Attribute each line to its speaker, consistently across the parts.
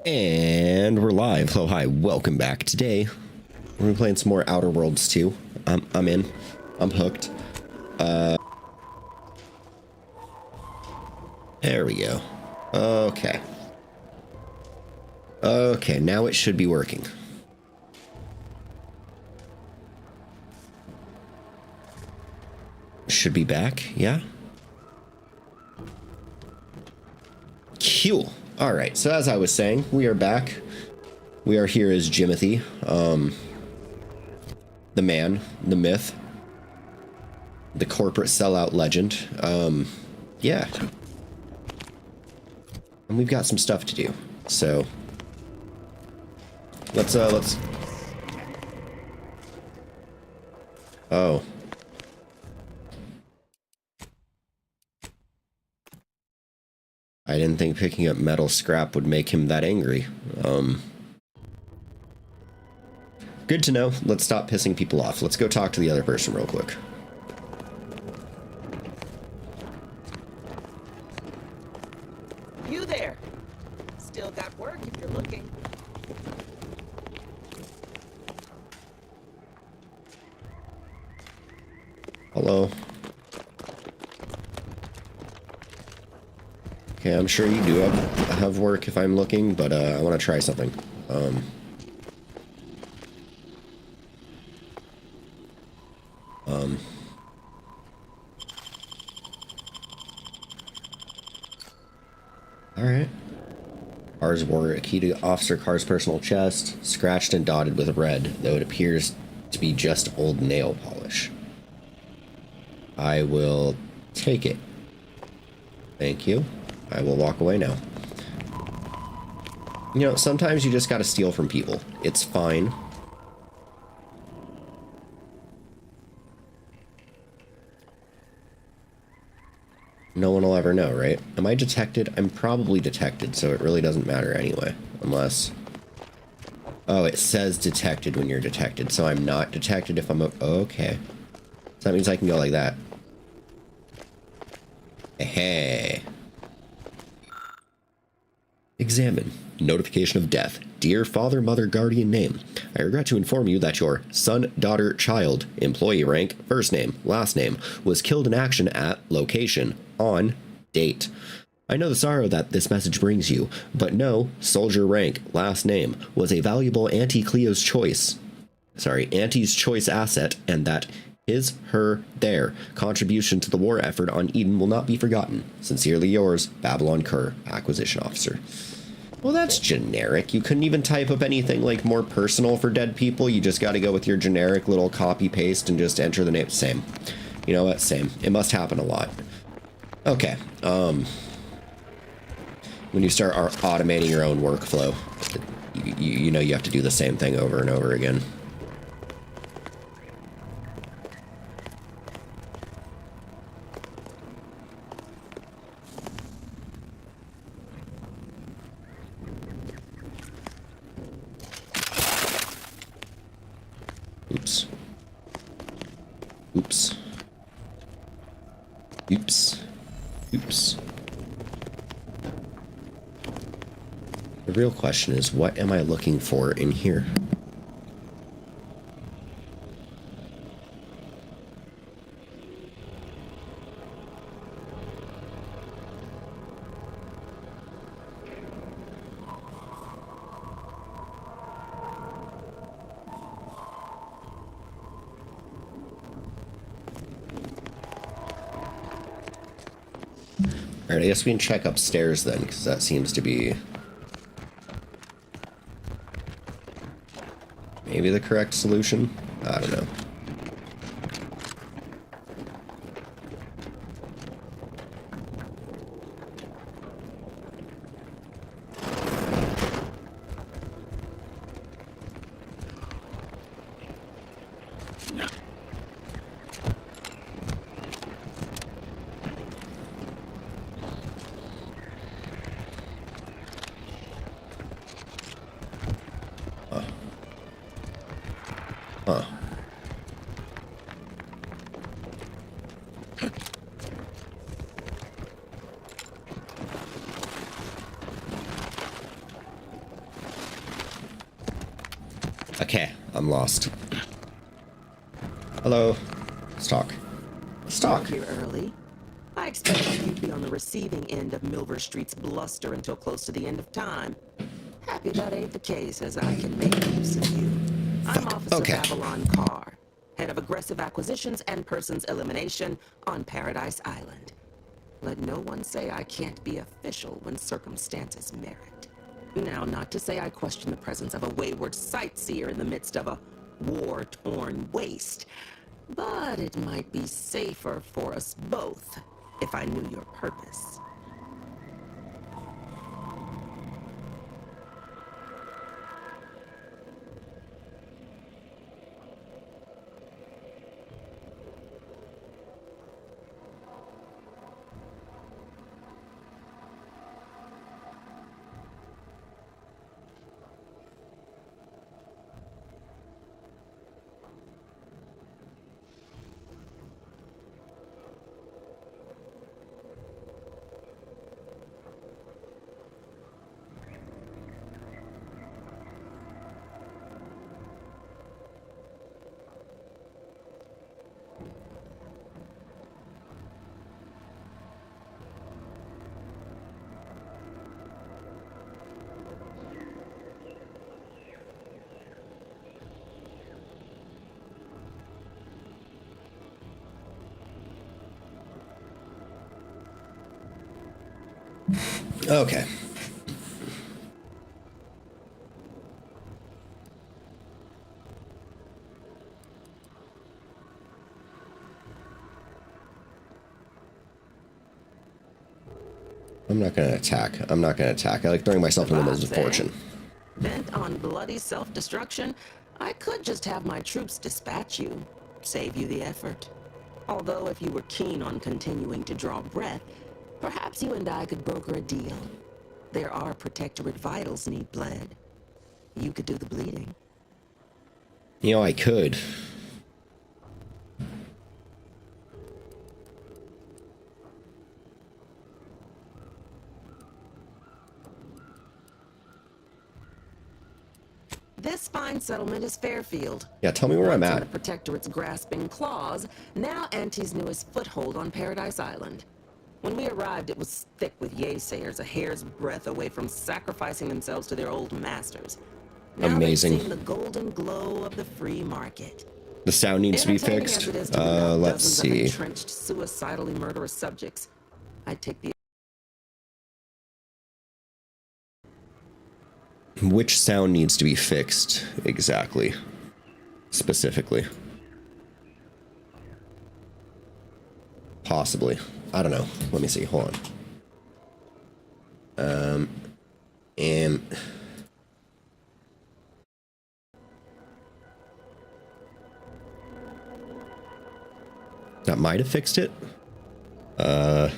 Speaker 1: And we're live. Hello, hi, welcome back. Today, we're gonna be playing some more Outer Worlds 2. I'm in. I'm hooked. There we go. Okay. Okay, now it should be working. Should be back, yeah? Cool. Alright, so as I was saying, we are back. We are here as Jimothy, the man, the myth, the corporate sellout legend. Yeah. And we've got some stuff to do, so let's oh. I didn't think picking up metal scrap would make him that angry. Good to know. Let's stop pissing people off. Let's go talk to the other person real quick.
Speaker 2: You there? Still got work if you're looking.
Speaker 1: Hello. Okay, I'm sure you do have work if I'm looking, but I want to try something. Alright. Cars wore a key to Officer Carr's personal chest, scratched and dotted with red, though it appears to be just old nail polish. I will take it. Thank you. I will walk away now. You know, sometimes you just gotta steal from people. It's fine. No one will ever know, right? Am I detected? I'm probably detected, so it really doesn't matter anyway. Unless... Oh, it says detected when you're detected, so I'm not detected if I'm... Okay. So that means I can go like that. Hey. Examine. Notification of death. Dear father, mother, guardian name. I regret to inform you that your son, daughter, child, employee rank, first name, last name, was killed in action at location, on, date. I know the sorrow that this message brings you, but no, soldier rank, last name, was a valuable Auntie's choice asset, and that his, her, their contribution to the war effort on Eden will not be forgotten. Sincerely yours, Babylon Kerr, Acquisition Officer. Well, that's generic. You couldn't even type up anything like more personal for dead people. You just got to go with your generic little copy paste and just enter the name. Same. You know what? Same. It must happen a lot. Okay. When you start automating your own workflow, you know you have to do the same thing over and over again. Oops. Oops. Oops. Oops. The real question is, what am I looking for in here? Alright, I guess we can check upstairs then, because that seems to be maybe the correct solution. I don't know. Huh. Okay, I'm lost. Hello. Let's talk. Let's talk.
Speaker 2: Here early. I expected you'd be on the receiving end of Milver Street's bluster until close to the end of time. Happy that ain't the case, as I can make use of you. I'm Officer
Speaker 1: Okay.
Speaker 2: Babylon Carr, head of aggressive acquisitions and persons elimination on Paradise Island. Let no one say I can't be official when circumstances merit. Now, not to say I question the presence of a wayward sightseer in the midst of a war-torn waste, but it might be safer for us both if I knew your purpose.
Speaker 1: Okay. I'm not gonna attack. I'm not gonna attack. I like throwing myself in the middle of fortune.
Speaker 2: Bent on bloody self-destruction, I could just have my troops dispatch you, save you the effort. Although if you were keen on continuing to draw breath, perhaps you and I could broker a deal. There are protectorate vitals need bled. You could do the bleeding.
Speaker 1: You know, I could.
Speaker 2: This fine settlement is Fairfield.
Speaker 1: Yeah, tell me where I'm
Speaker 2: Once in
Speaker 1: at.
Speaker 2: the Protectorate's grasping claws, now Auntie's newest foothold on Paradise Island. When we arrived, it was thick with yaysayers, a hair's breadth away from sacrificing themselves to their old masters. Now
Speaker 1: Amazing.
Speaker 2: they've seen the golden glow of the free market.
Speaker 1: The sound needs to be
Speaker 2: Entertaining
Speaker 1: fixed.
Speaker 2: as it is to without
Speaker 1: Let's
Speaker 2: dozens
Speaker 1: see.
Speaker 2: of entrenched, suicidally murderous subjects, I'd take the...
Speaker 1: Which sound needs to be fixed exactly? Specifically. Possibly. I don't know. Let me see. Hold on. That might have fixed it. I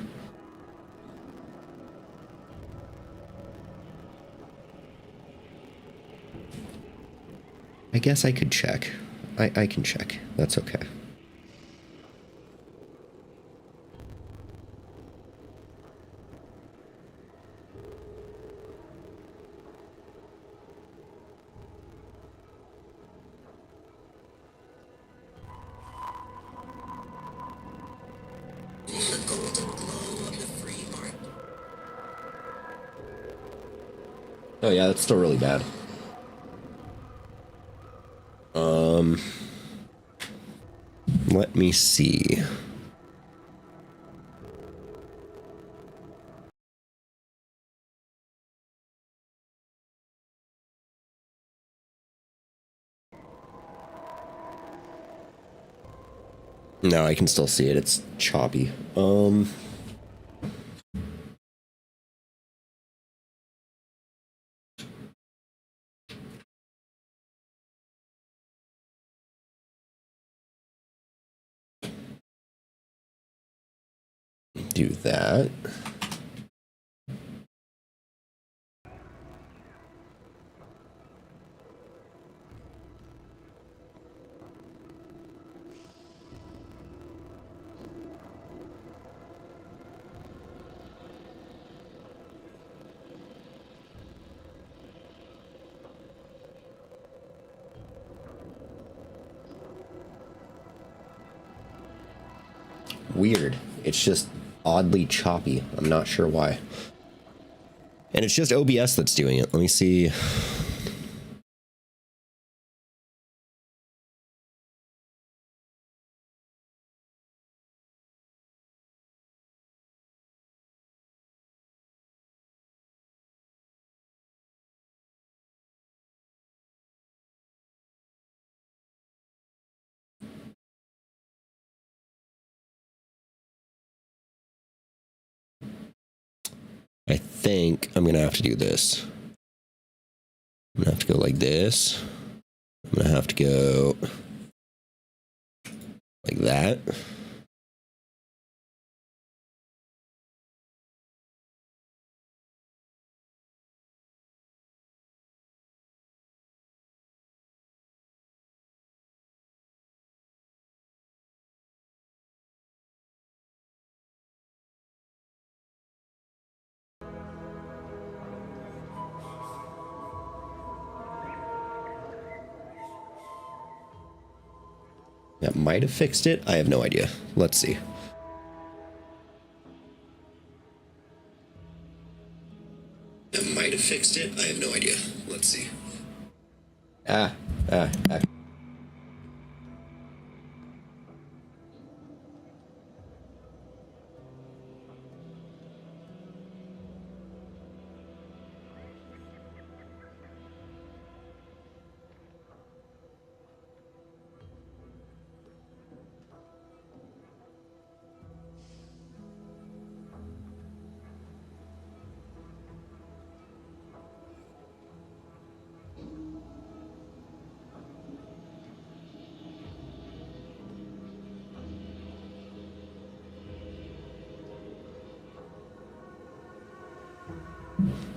Speaker 1: guess I could check. I can check. That's okay. Oh yeah, that's still really bad. Let me see. No, I can still see it. It's choppy. Do that. weird. It's just oddly choppy. I'm not sure why. And it's just OBS that's doing it. Let me see. I think I'm going to have to do this. I'm going to have to go like this. I'm going to have to go like that. That might have fixed it. I have no idea. Let's see. That might have fixed it. I have no idea. Let's see. Ah.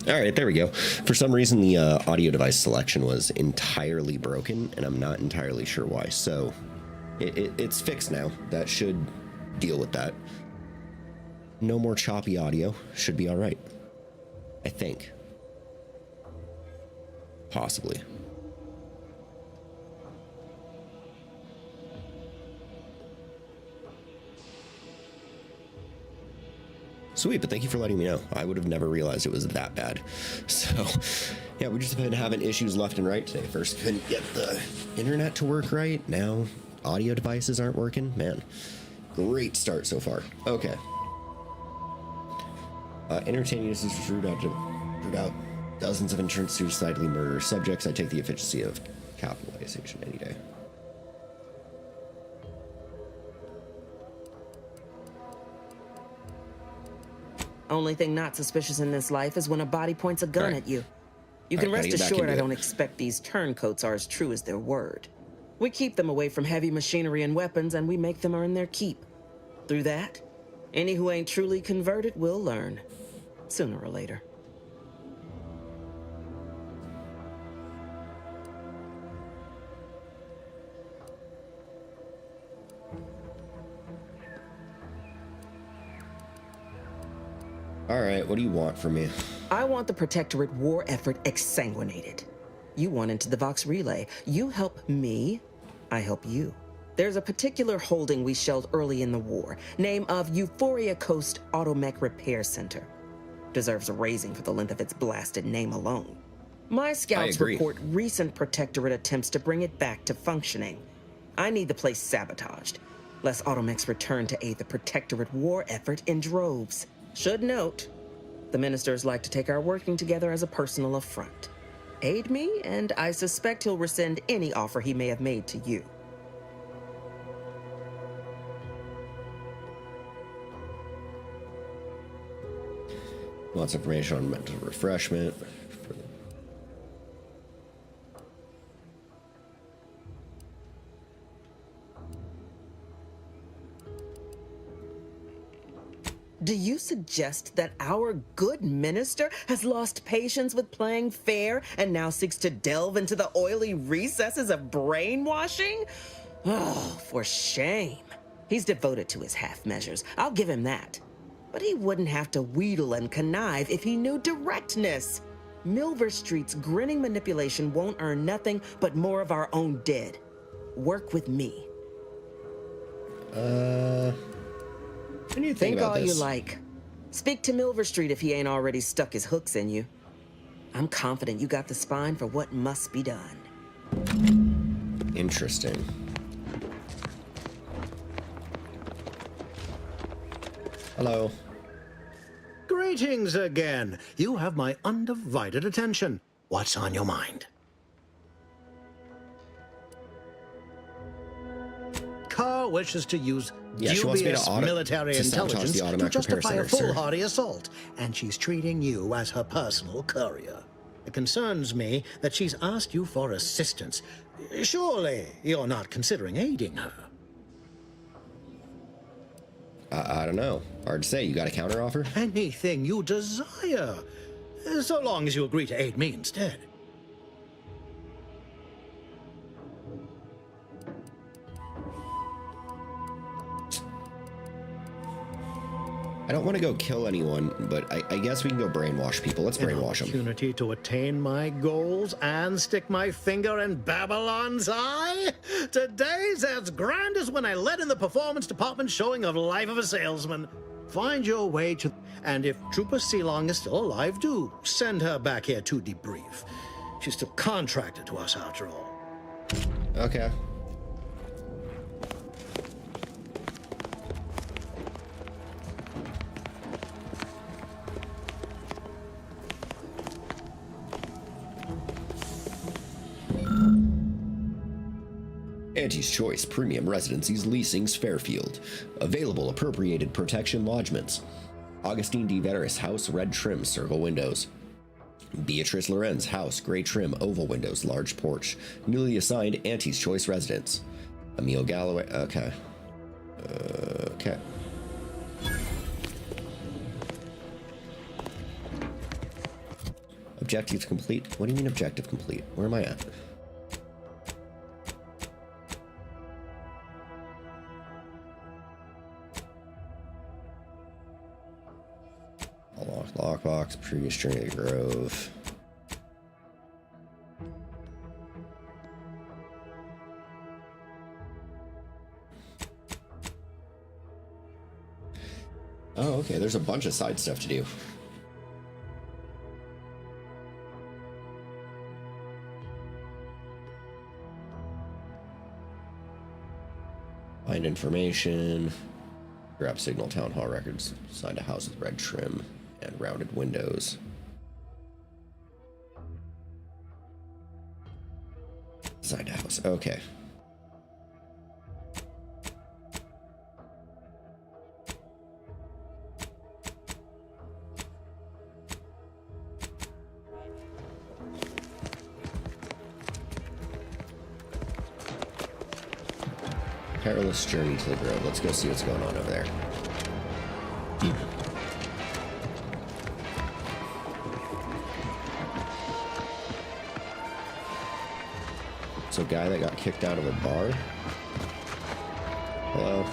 Speaker 1: All right, there we go. For some reason, the audio device selection was entirely broken, and I'm not entirely sure why. So it's fixed now. That should deal with that. No more choppy audio. Should be all right. I think. Possibly. Sweet, but thank you for letting me know. I would have never realized it was that bad. So, yeah, we just been having issues left and right today. First, couldn't get the internet to work right. Now, audio devices aren't working. Man, great start so far. Okay. Entertaining is root out dozens of insurance suicidally murder subjects. I take the efficiency of capitalization any day.
Speaker 2: Only thing not suspicious in this life is when a body points a gun at you. You can rest assured I don't expect these turncoats are as true as their word. We keep them away from heavy machinery and weapons, and we make them earn their keep. Through that, any who ain't truly converted will learn, sooner or later.
Speaker 1: All right, what do you want from me?
Speaker 2: I want the Protectorate war effort exsanguinated. You want into the Vox Relay. You help me, I help you. There's a particular holding we shelled early in the war, name of Euphoria Coast Automech Repair Center. Deserves a raising for the length of its blasted name alone. My scouts report recent Protectorate attempts to bring it back to functioning. I need the place sabotaged, lest Automechs return to aid the Protectorate war effort in droves. Should note, the ministers like to take our working together as a personal affront. Aid me, and I suspect he'll rescind any offer he may have made to you.
Speaker 1: Lots of information on mental refreshment.
Speaker 2: Do you suggest that our good minister has lost patience with playing fair and now seeks to delve into the oily recesses of brainwashing? Oh, for shame. He's devoted to his half measures. I'll give him that. But he wouldn't have to wheedle and connive if he knew directness. Milver Street's grinning manipulation won't earn nothing but more of our own dead. Work with me.
Speaker 1: What do you think about
Speaker 2: all you
Speaker 1: this?
Speaker 2: like. Speak to Milver Street if he ain't already stuck his hooks in you. I'm confident you got the spine for what must be done.
Speaker 1: Interesting. Hello.
Speaker 3: Greetings again. You have my undivided attention. What's on your mind? Carr wishes to use
Speaker 1: Yeah, she wants me
Speaker 3: dubious
Speaker 1: to
Speaker 3: military
Speaker 1: to sabotage
Speaker 3: intelligence
Speaker 1: the
Speaker 3: to
Speaker 1: automatic repair
Speaker 3: justify a
Speaker 1: center, sir.
Speaker 3: foolhardy assault, and she's treating you as her personal courier. It concerns me that she's asked you for assistance. Surely you're not considering aiding her.
Speaker 1: I don't know. Hard to say. You got a counter offer?
Speaker 3: Anything you desire, so long as you agree to aid me instead.
Speaker 1: I don't want to go kill anyone, but I guess we can go brainwash people. Let's brainwash them.
Speaker 3: Opportunity to attain my goals and stick my finger in Babylon's eye? Today's as grand as when I led in the performance department showing of Life of a Salesman. Find your way to... And if Trooper Sealong is still alive, do send her back here to debrief. She's still contracted to us after all.
Speaker 1: Okay. Auntie's Choice Premium Residencies Leasings Fairfield. Available appropriated protection lodgements. Augustine D. Veteris House, red trim, circle windows. Beatrice Lorenz House, gray trim, oval windows, large porch. Newly assigned Auntie's Choice residence. Emil Galloway. Okay. Okay. Objective complete? What do you mean objective complete? Where am I at? Lockbox, previous journey to Grove. Oh, okay, there's a bunch of side stuff to do. Find information. Grab Signal Town Hall records. Find a house with red trim and rounded windows. Signed a house. Okay. Perilous journey to the grove. Let's go see what's going on over there. So, guy that got kicked out of a bar. Hello.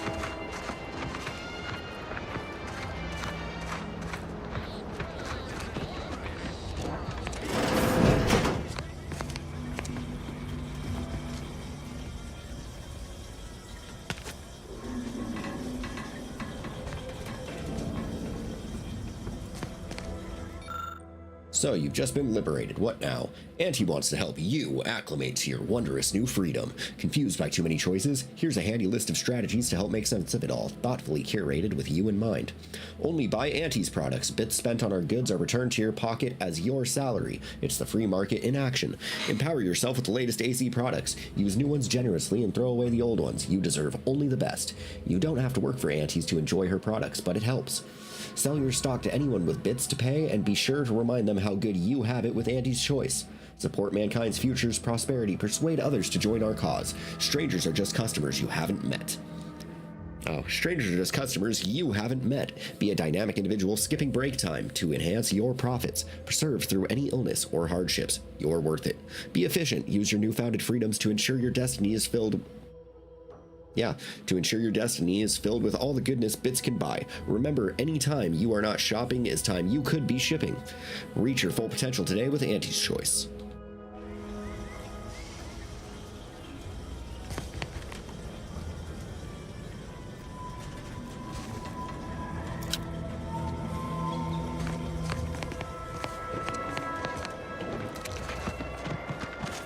Speaker 1: So, you've just been liberated. What now? Auntie wants to help you acclimate to your wondrous new freedom. Confused by too many choices? Here's a handy list of strategies to help make sense of it all, thoughtfully curated with you in mind. Only buy Auntie's products. Bits spent on our goods are returned to your pocket as your salary. It's the free market in action. Empower yourself with the latest AC products. Use new ones generously and throw away the old ones. You deserve only the best. You don't have to work for Auntie's to enjoy her products, but it helps. Sell your stock to anyone with bits to pay, and be sure to remind them how good you have it with Auntie's Choice. Support mankind's future's prosperity. Persuade others to join our cause. Strangers are just customers you haven't met. Oh, strangers are just customers you haven't met. Be a dynamic individual skipping break time to enhance your profits. Preserve through any illness or hardships. You're worth it. Be efficient. Use your newfounded freedoms to ensure your destiny is filled with all the goodness bits can buy. Remember, any time you are not shopping is time you could be shipping. Reach your full potential today with Auntie's Choice.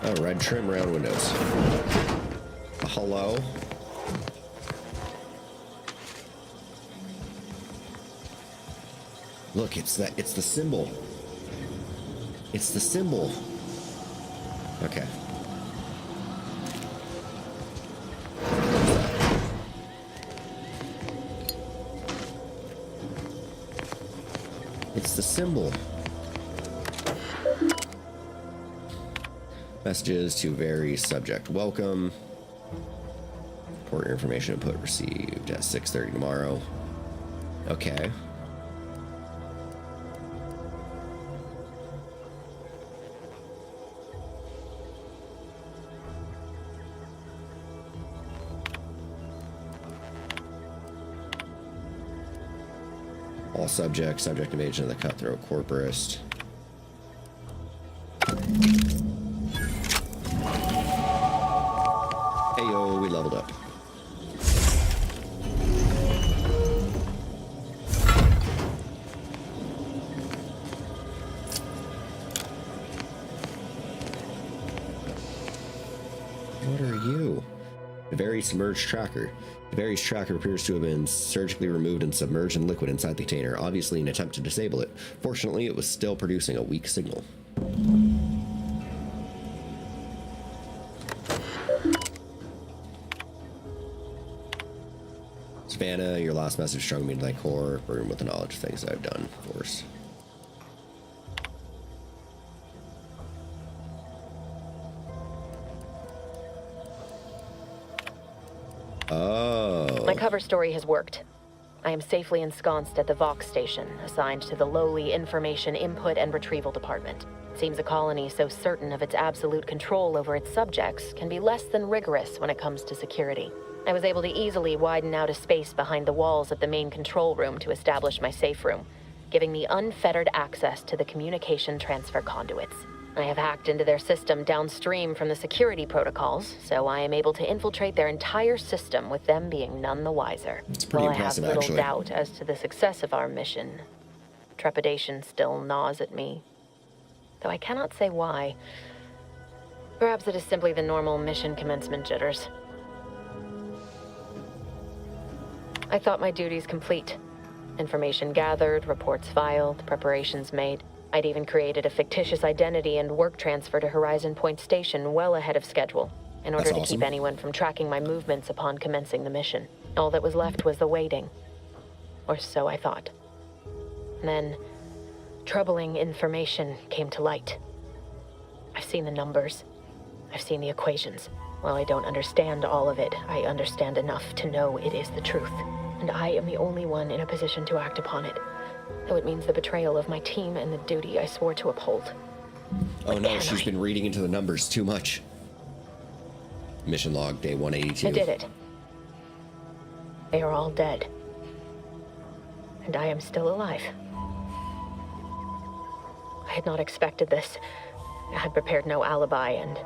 Speaker 1: Oh, red trim around windows. Hello? Look, it's the symbol. It's the symbol. Okay. It's the symbol. Messages to vary subject. Welcome. Report your information input received at 6:30 tomorrow. Okay. All subjects, subject invasion of the cutthroat corporist. Hey yo, we leveled up. What are you? The very submerged tracker. The Varys tracker appears to have been surgically removed and submerged in liquid inside the container, obviously in an attempt to disable it. Fortunately, it was still producing a weak signal. Savannah, your last message struck me to my core, burdened with the knowledge of things I've done. Of course. Oh.
Speaker 4: My cover story has worked. I am safely ensconced at the Vox station, assigned to the lowly Information Input and Retrieval Department. It seems a colony so certain of its absolute control over its subjects can be less than rigorous when it comes to security. I was able to easily widen out a space behind the walls of the main control room to establish my safe room, giving me unfettered access to the communication transfer conduits. I have hacked into their system downstream from the security protocols, so I am able to infiltrate their entire system with them being none the wiser.
Speaker 1: It's pretty impressive,
Speaker 4: I have little
Speaker 1: actually.
Speaker 4: doubt as to the success of our mission. Trepidation still gnaws at me, though I cannot say why. Perhaps it is simply the normal mission commencement jitters. I thought my duties complete. Information gathered, reports filed, preparations made. I'd even created a fictitious identity and work transfer to Horizon Point Station well ahead of schedule, in order
Speaker 1: That's
Speaker 4: to
Speaker 1: awesome.
Speaker 4: keep anyone from tracking my movements upon commencing the mission. All that was left was the waiting. Or so I thought. Then, troubling information came to light. I've seen the numbers. I've seen the equations. While I don't understand all of it, I understand enough to know it is the truth. And I am the only one in a position to act upon it. Though it means the betrayal of my team and the duty I swore to uphold.
Speaker 1: Oh no,
Speaker 4: can
Speaker 1: she's
Speaker 4: I?
Speaker 1: been reading into the numbers too much. Mission log, day 182.
Speaker 4: I did it. They are all dead. And I am still alive. I had not expected this. I had prepared no alibi, and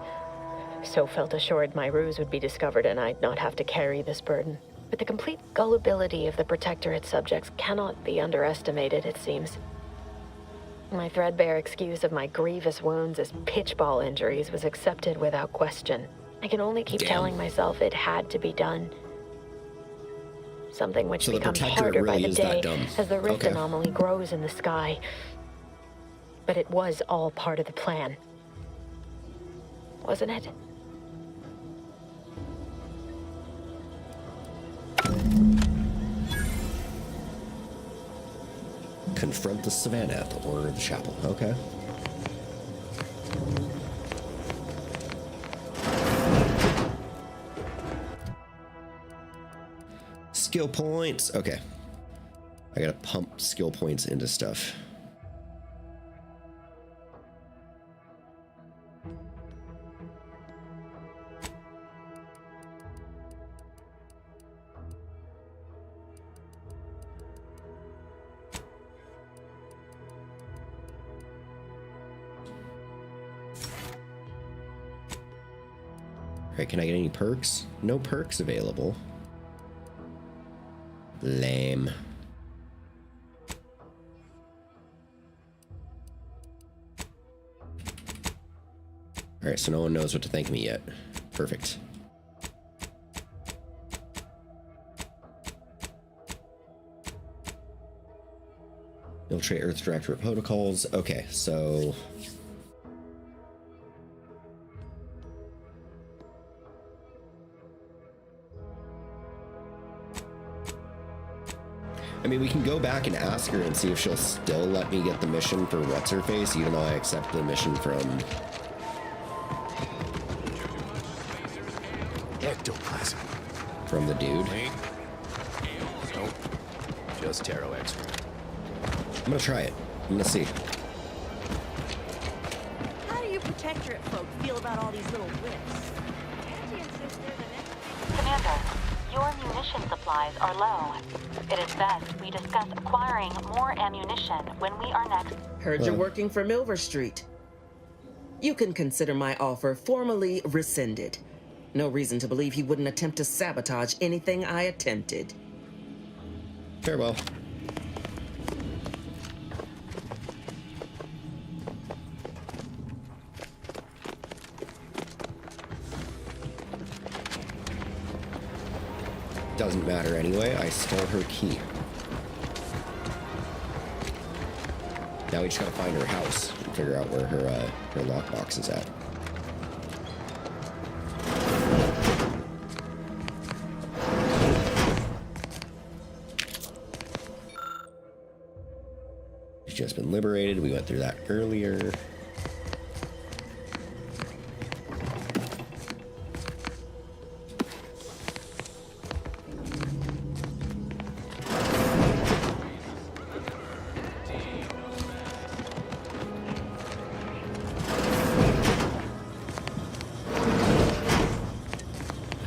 Speaker 4: so felt assured my ruse would be discovered and I'd not have to carry this burden. But the complete gullibility of the Protectorate subjects cannot be underestimated, it seems. My threadbare excuse of my grievous wounds as pitchball injuries was accepted without question. I can only keep
Speaker 1: Damn.
Speaker 4: telling myself it had to be done. Something which
Speaker 1: So the
Speaker 4: becomes
Speaker 1: Protectorate
Speaker 4: harder by
Speaker 1: really
Speaker 4: the
Speaker 1: is
Speaker 4: day
Speaker 1: that dumb.
Speaker 4: as the rift
Speaker 1: Okay.
Speaker 4: anomaly grows in the sky. But it was all part of the plan. Wasn't it?
Speaker 1: Confront the Savannah at the order of the chapel. Okay. Skill points. Okay. I gotta pump skill points into stuff. Alright, can I get any perks? No perks available. Lame. Alright, so no one knows what to thank me yet. Perfect. Infiltrate Earth's Directorate Protocols. Okay, so... I mean, we can go back and ask her and see if she'll still let me get the mission for What's-Her-Face, even though I accept the mission from...
Speaker 5: Ectoplasm.
Speaker 1: from the dude.
Speaker 5: Nope. Just Tarot Extra.
Speaker 1: I'm gonna try it. I'm gonna see.
Speaker 6: How do you protectorate folk feel about all these little whips? Angie insists they're the next.
Speaker 7: Commander, your munition supplies are low. It is best we discuss acquiring more ammunition when we are next.
Speaker 2: Heard you're working for Milver Street. You can consider my offer formally rescinded. No reason to believe he wouldn't attempt to sabotage anything I attempted.
Speaker 1: Farewell. Doesn't matter anyway, I stole her key. Now we just gotta find her house and figure out where her lockbox is at. She's just been liberated, we went through that earlier.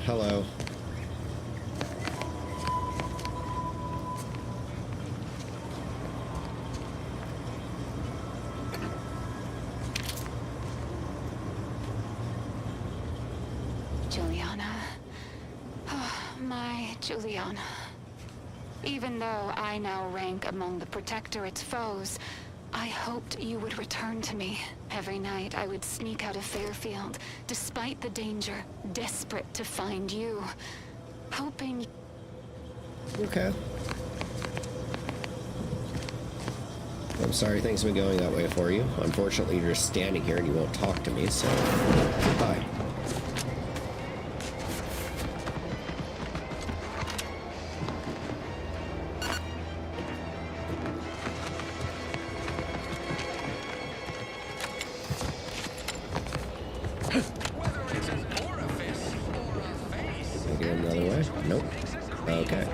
Speaker 1: Hello.
Speaker 8: Juliana. Oh, my Juliana. Even though I now rank among the Protectorate's foes, I hoped you would return to me. Every night I would sneak out of Fairfield, despite the danger, desperate to find you. Hoping...
Speaker 1: Okay. I'm sorry things have been going that way for you. Unfortunately, you're just standing here and you won't talk to me, so goodbye. Maybe another way? Nope. Okay.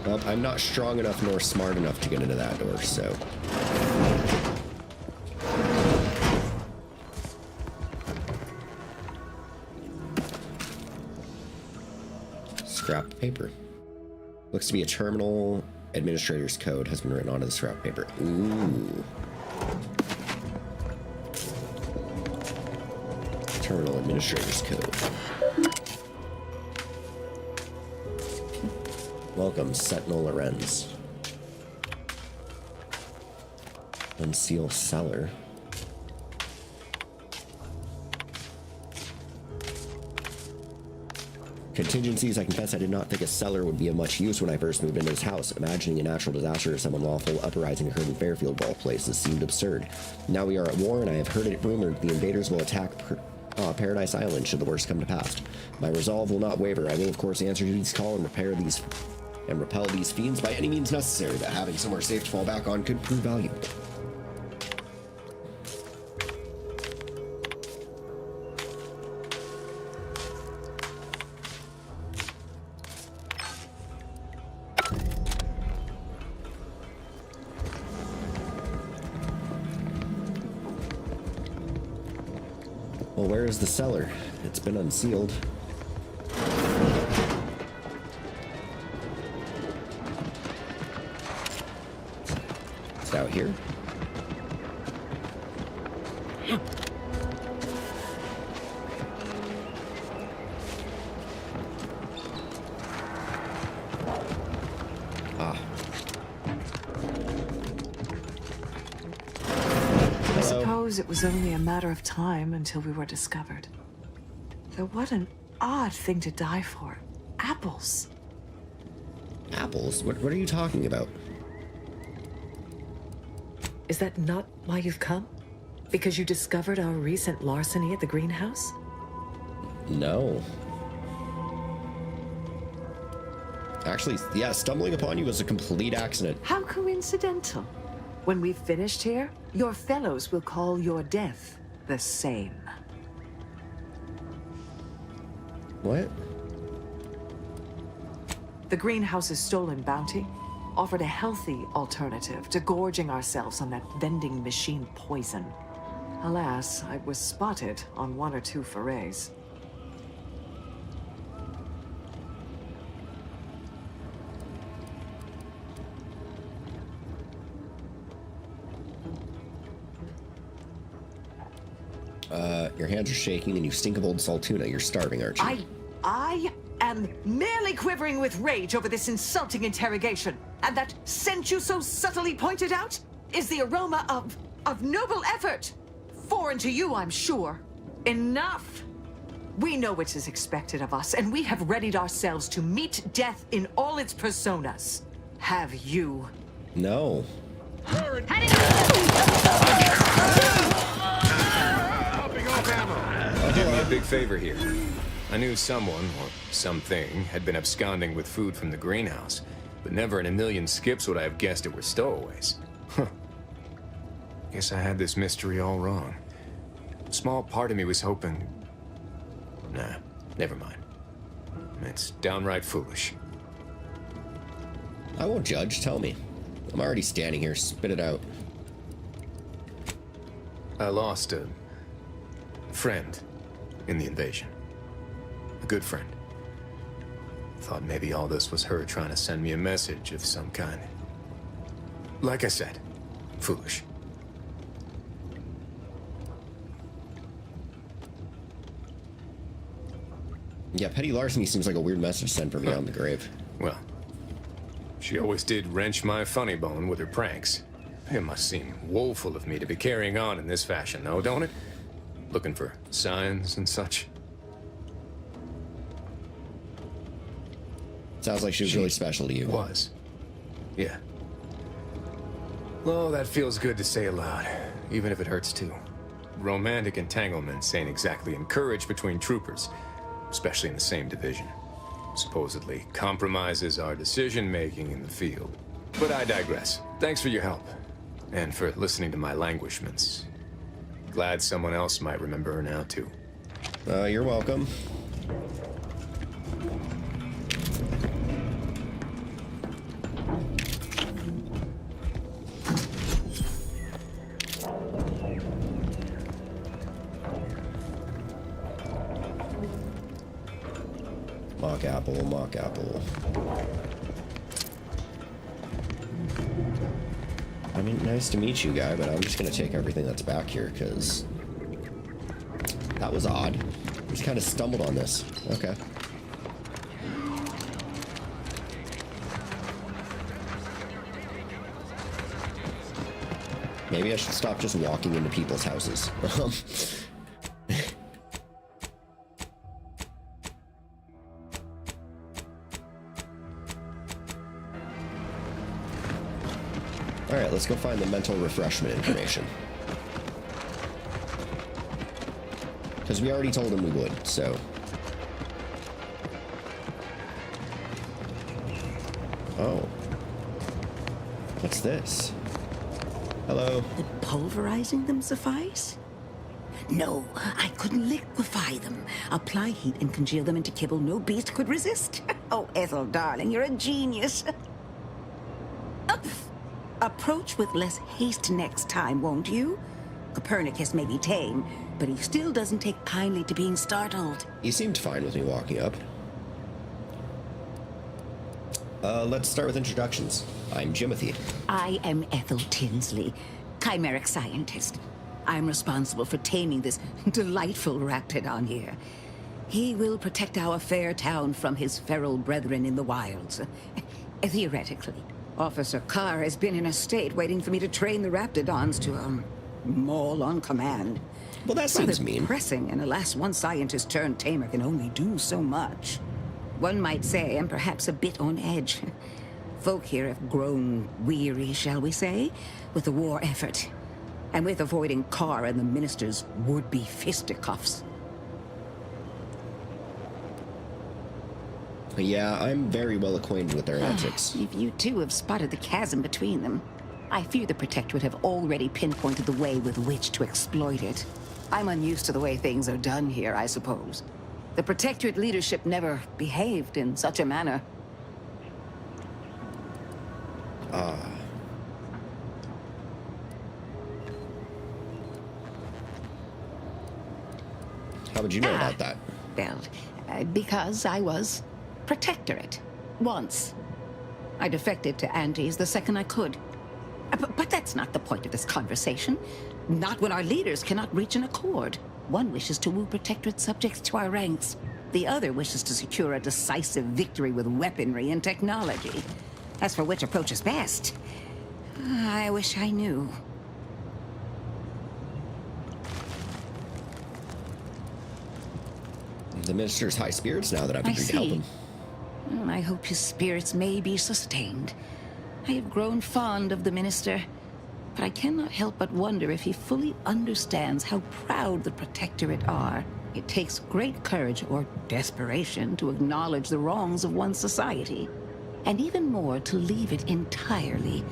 Speaker 1: Well, I'm not strong enough nor smart enough to get into that door, so... Scrap paper. Looks to be a terminal administrator's code has been written onto the scrap paper. Ooh. Terminal administrator's code. Welcome, Sentinel Lorenz. Unseal cellar. Contingencies, I confess I did not think a cellar would be of much use when I first moved into this house. Imagining a natural disaster or some unlawful uprising occurred in Fairfield of all places seemed absurd. Now we are at war, and I have heard it rumored the invaders will attack Paradise Island should the worst come to pass. My resolve will not waver. I will, of course, answer Duty's call and repel these fiends by any means necessary, but having somewhere safe to fall back on could prove valuable. Well, where is the cellar? It's been unsealed. It's out here. Ah.
Speaker 2: I suppose
Speaker 9: suppose it was only a matter of time until we were discovered. Though what an odd thing to die for. Apples.
Speaker 1: Apples? What are you talking about?
Speaker 9: Is that not why you've come? Because you discovered our recent larceny at the greenhouse?
Speaker 1: No. Actually, yeah, stumbling upon you was a complete accident.
Speaker 9: How coincidental. When we've finished here, your fellows will call your death the same.
Speaker 1: What?
Speaker 9: The greenhouse's stolen bounty offered a healthy alternative to gorging ourselves on that vending machine poison. Alas, I was spotted on 1 or 2 forays.
Speaker 1: Your hands are shaking and you stink of old saltuna. You're starving, aren't you?
Speaker 9: I am merely quivering with rage over this insulting interrogation. And that scent you so subtly pointed out is the aroma of noble effort. Foreign to you, I'm sure. Enough! We know what is expected of us, and we have readied ourselves to meet death in all its personas. Have you?
Speaker 1: No.
Speaker 5: Do me a big favor here. I knew someone, or something, had been absconding with food from the greenhouse, but never in a million skips would I have guessed it were stowaways. Huh. Guess I had this mystery all wrong. A small part of me was hoping... Nah, never mind. It's downright foolish.
Speaker 1: I won't judge. Tell me. I'm already standing here. Spit it out.
Speaker 5: I lost a friend in the invasion. A good friend. Thought maybe all this was her trying to send me a message of some kind. Like I said, foolish.
Speaker 1: Yeah, petty larceny seems like a weird message sent from beyond the grave.
Speaker 5: Well, she always did wrench my funny bone with her pranks. It must seem woeful of me to be carrying on in this fashion, though, don't it? Looking for signs and such.
Speaker 1: Sounds like she was really special to you.
Speaker 5: Was. Yeah. Oh, that feels good to say aloud, even if it hurts too. Romantic entanglements ain't exactly encouraged between troopers, especially in the same division. Supposedly compromises our decision-making in the field. But I digress. Thanks for your help, and for listening to my languishments. Glad someone else might remember her now, too.
Speaker 1: You're welcome. Mock apple, mock apple. I mean, nice to meet you, guy, but I'm just gonna take everything that's back here, because that was odd. Just kind of stumbled on this. Okay. Maybe I should stop just walking into people's houses. Alright, let's go find the mental refreshment information. Because we already told him we would, so... Oh. What's this? Hello.
Speaker 10: Would pulverizing them suffice? No, I couldn't liquefy them. Apply heat and congeal them into kibble no beast could resist. Oh, Ethel, darling, you're a genius. Approach with less haste next time, won't you? Copernicus may be tame, but he still doesn't take kindly to being startled.
Speaker 1: He seemed fine with me walking up. Let's start with introductions. I'm Jimothy.
Speaker 10: I am Ethel Tinsley, chimeric scientist. I'm responsible for taming this delightful raptidon here. He will protect our fair town from his feral brethren in the wilds. Theoretically. Officer Carr has been in a state waiting for me to train the raptidons to, Maul on command.
Speaker 1: Well, that seems
Speaker 10: Rather
Speaker 1: mean.
Speaker 10: pressing, and alas, one scientist turned tamer can only do so much. One might say I'm perhaps a bit on edge. Folk here have grown weary, shall we say, with the war effort, and with avoiding Carr and the minister's would-be fisticuffs.
Speaker 1: Yeah, I'm very well acquainted with their antics.
Speaker 10: If you two have spotted the chasm between them, I fear the Protectorate have already pinpointed the way with which to exploit it. I'm unused to the way things are done here, I suppose. The Protectorate leadership never behaved in such a manner.
Speaker 1: How would you know about that?
Speaker 10: Well, because I was Protectorate. Once. I defected to Andes the second I could. But that's not the point of this conversation. Not when our leaders cannot reach an accord. One wishes to woo Protectorate subjects to our ranks. The other wishes to secure a decisive victory with weaponry and technology. As for which approach is best, I wish I knew.
Speaker 1: The minister's high spirits now that I've
Speaker 10: I
Speaker 1: agreed to help
Speaker 10: see.
Speaker 1: him.
Speaker 10: I hope his spirits may be sustained. I have grown fond of the minister, but I cannot help but wonder if he fully understands how proud the Protectorate are. It takes great courage or desperation to acknowledge the wrongs of one's society, and even more to leave it entirely.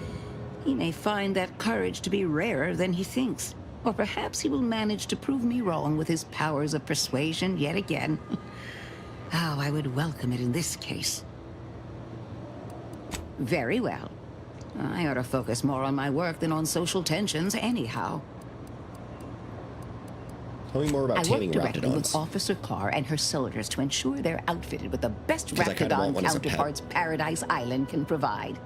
Speaker 10: He may find that courage to be rarer than he thinks, or perhaps he will manage to prove me wrong with his powers of persuasion yet again. How I would welcome it in this case. Very well. I ought to focus more on my work than on social tensions anyhow.
Speaker 1: Tell me more about
Speaker 10: I
Speaker 1: taming
Speaker 10: work directly with
Speaker 1: Raptidons.
Speaker 10: Officer Carr and her soldiers to ensure they're outfitted with the best
Speaker 1: Because I kinda want
Speaker 10: Raptidon
Speaker 1: one as a pet.
Speaker 10: counterparts Paradise Island can provide.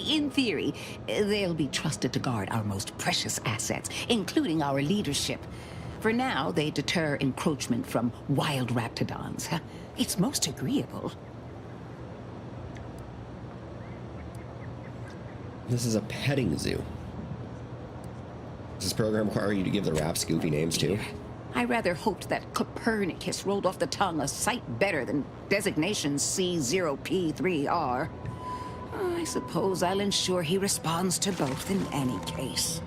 Speaker 10: In theory, they'll be trusted to guard our most precious assets, including our leadership. For now, they deter encroachment from wild Raptidons. It's most agreeable.
Speaker 1: This is a petting zoo. Does this program require you to give the raps goofy names too?
Speaker 10: I rather hoped that Copernicus rolled off the tongue a sight better than designation C0P3R. I suppose I'll ensure he responds to both in any case.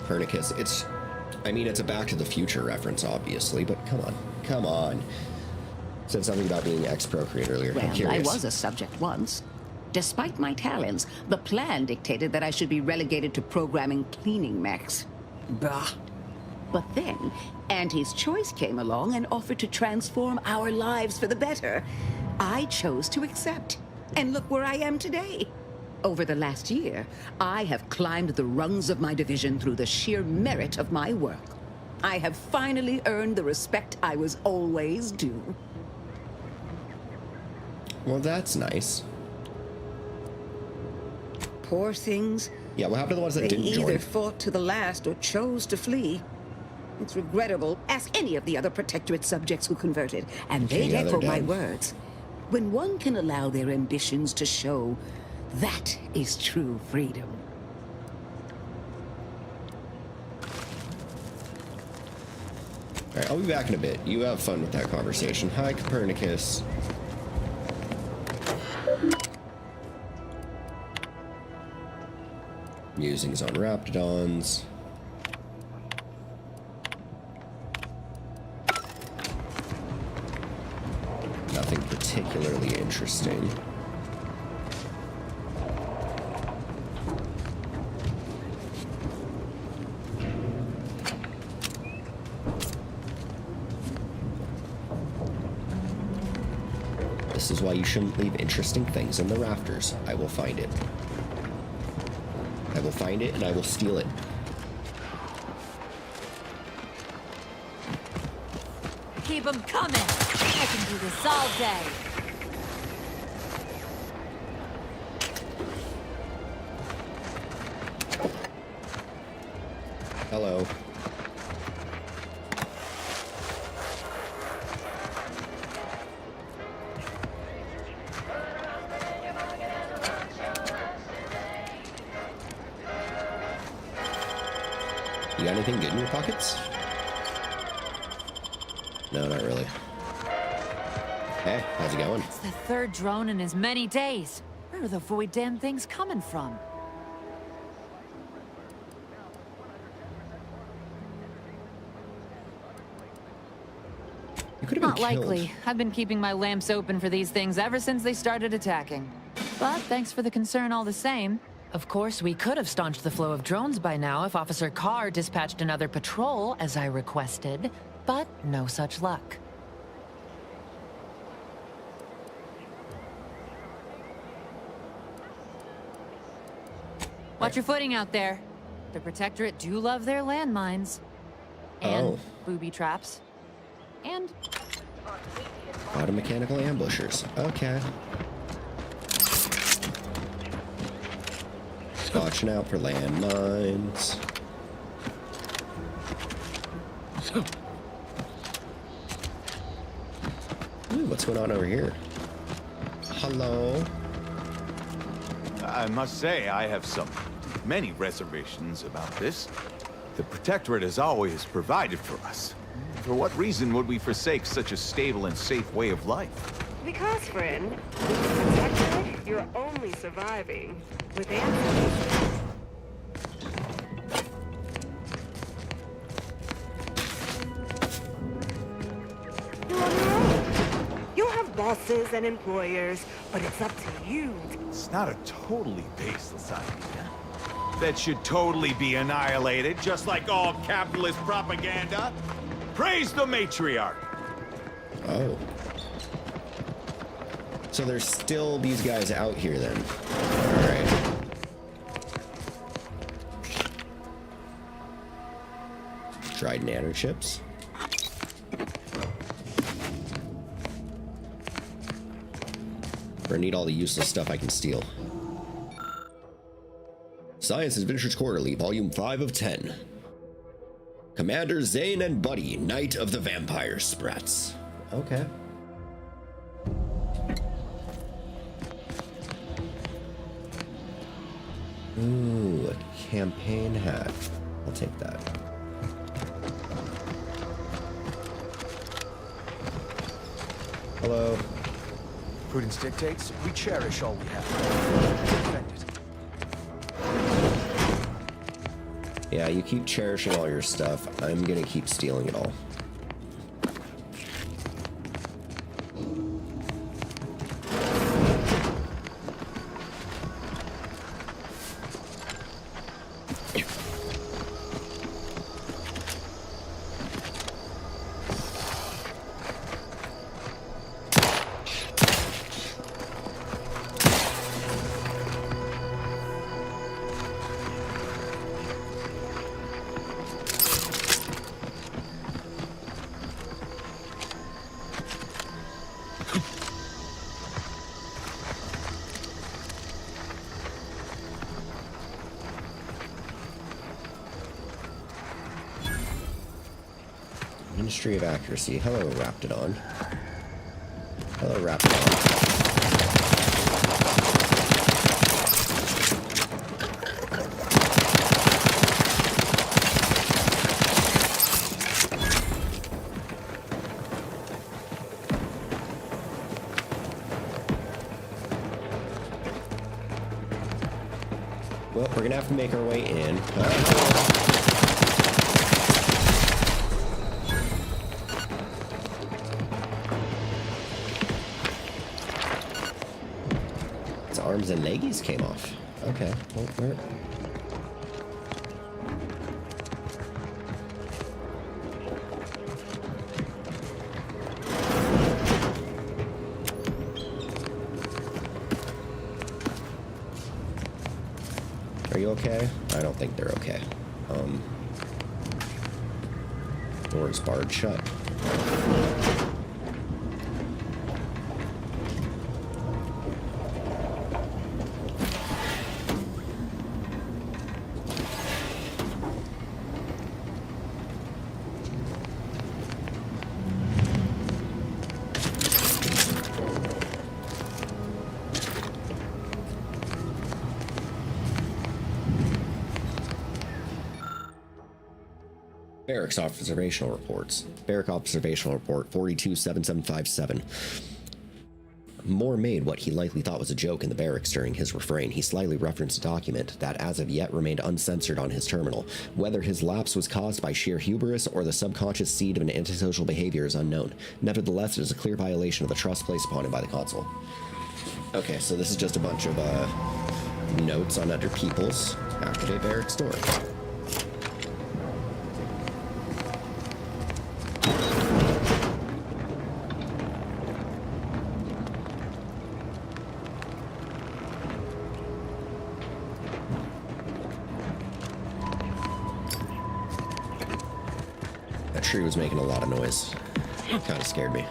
Speaker 1: Copernicus, it's a Back to the Future reference, obviously, but come on, come on. Said something about being ex-procreate earlier. I'm
Speaker 10: Well,
Speaker 1: curious.
Speaker 10: I was a subject once. Despite my talents, the plan dictated that I should be relegated to programming cleaning mechs. Bah. But then, Auntie's Choice came along and offered to transform our lives for the better. I chose to accept. And look where I am today. Over the last year, I have climbed the rungs of my division through the sheer merit of my work. I have finally earned the respect I was always due.
Speaker 1: Well, that's nice.
Speaker 10: Poor things.
Speaker 1: Yeah, what happened to the ones that
Speaker 10: They
Speaker 1: didn't
Speaker 10: either
Speaker 1: join?
Speaker 10: fought to the last or chose to flee. It's regrettable. Ask any of the other Protectorate subjects who converted, and they'd
Speaker 1: Yeah, they're
Speaker 10: echo my
Speaker 1: dead.
Speaker 10: words. When one can allow their ambitions to show, that is true freedom.
Speaker 1: All right, I'll be back in a bit. You have fun with that conversation. Hi, Copernicus. Musings on Raptidons. Nothing particularly interesting. This is why you shouldn't leave interesting things in the rafters. I will find it. I will find it and I will steal it.
Speaker 6: Keep them coming. I can do this all day.
Speaker 1: Hello. You got anything good in your pockets? No, not really. Hey, how's it going?
Speaker 11: It's the third drone in as many days. Where are the void damn things coming from?
Speaker 1: You could have been
Speaker 11: Not likely. I've been keeping my lamps open for these things ever since they started attacking. But thanks for the concern all the same. Of course, we could have staunched the flow of drones by now if Officer Carr dispatched another patrol, as I requested. But no such luck. Watch your footing out there. The Protectorate do love their landmines. And booby traps. And
Speaker 1: automechanical ambushers. Okay. Watching out for landmines. Ooh, what's going on over here? Hello?
Speaker 12: I must say, I have many reservations about this. The Protectorate has always provided for us. For what reason would we forsake such a stable and safe way of life?
Speaker 13: Because, friend, with the Protectorate, you're only surviving with answers. You're on your own. You'll have bosses and employers, but it's up to you.
Speaker 12: It's not a totally baseless idea. That should totally be annihilated, just like all capitalist propaganda. Praise the matriarch!
Speaker 1: Oh. So there's still these guys out here then. Alright. Dried nanochips. We're gonna need all the useless stuff I can steal. Science Adventures Quarterly, Volume 5 of 10. Commander Zane and Buddy, Knight of the Vampire Sprats. Okay. Ooh, a campaign hat. I'll take that. Hello.
Speaker 14: Prudence dictates we cherish all we have. Defend it.
Speaker 1: Yeah, you keep cherishing all your stuff. I'm gonna keep stealing it all. Ministry of Accuracy. Hello, Raptidon. Hello, Raptidon. Well, we're gonna have to make our way in. Arms and leggies came off. Okay. Well, where? Are you okay? I don't think they're okay. Door's barred shut. Barracks observational reports. Barrack observational report 427757. Moore made what he likely thought was a joke in the barracks during his refrain. He slyly referenced a document that as of yet remained uncensored on his terminal. Whether his lapse was caused by sheer hubris or the subconscious seed of an antisocial behavior is unknown. Nevertheless, it is a clear violation of the trust placed upon him by the consul. Okay, so this is just a bunch of notes on other people's after-day barrack story. That tree was making a lot of noise. Kind of scared me.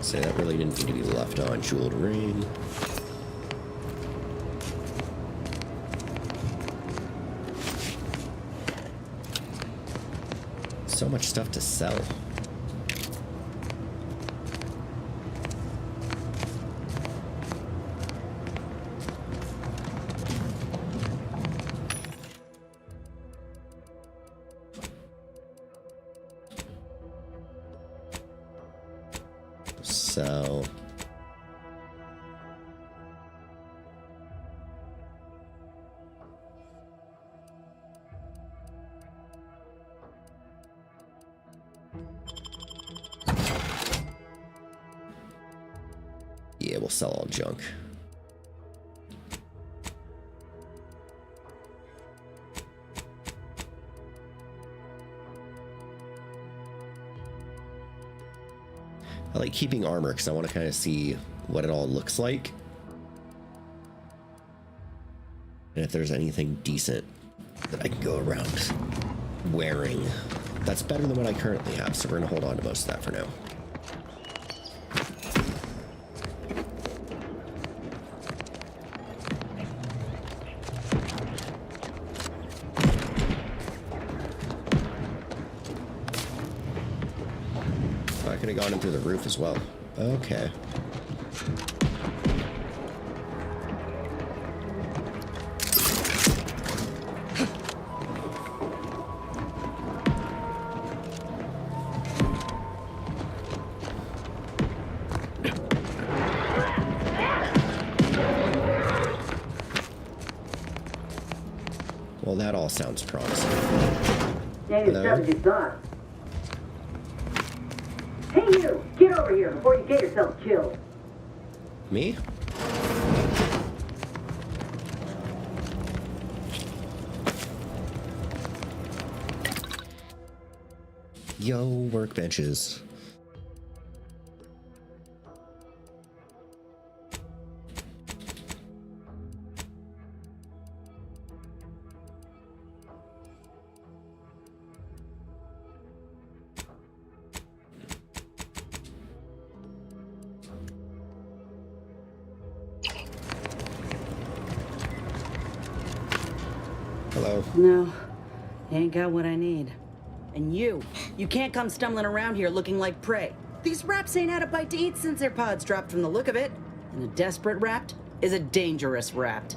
Speaker 1: Say that really didn't need to be left on. Jeweled ring. So much stuff to sell. So yeah, we'll sell all junk. I like keeping armor because I want to kind of see what it all looks like. And if there's anything decent that I can go around wearing. That's better than what I currently have, so we're going to hold on to most of that for now. I could have gone in through the roof as well. Okay. Well, that all sounds promising. Hello?
Speaker 15: Hey you! Get over here before you get yourself killed!
Speaker 1: Me? Yo, workbenches. Hello.
Speaker 15: No, you ain't got what I need. And you can't come stumbling around here looking like prey. These raps ain't had a bite to eat since their pods dropped from the look of it. And a desperate rapt is a dangerous rapt.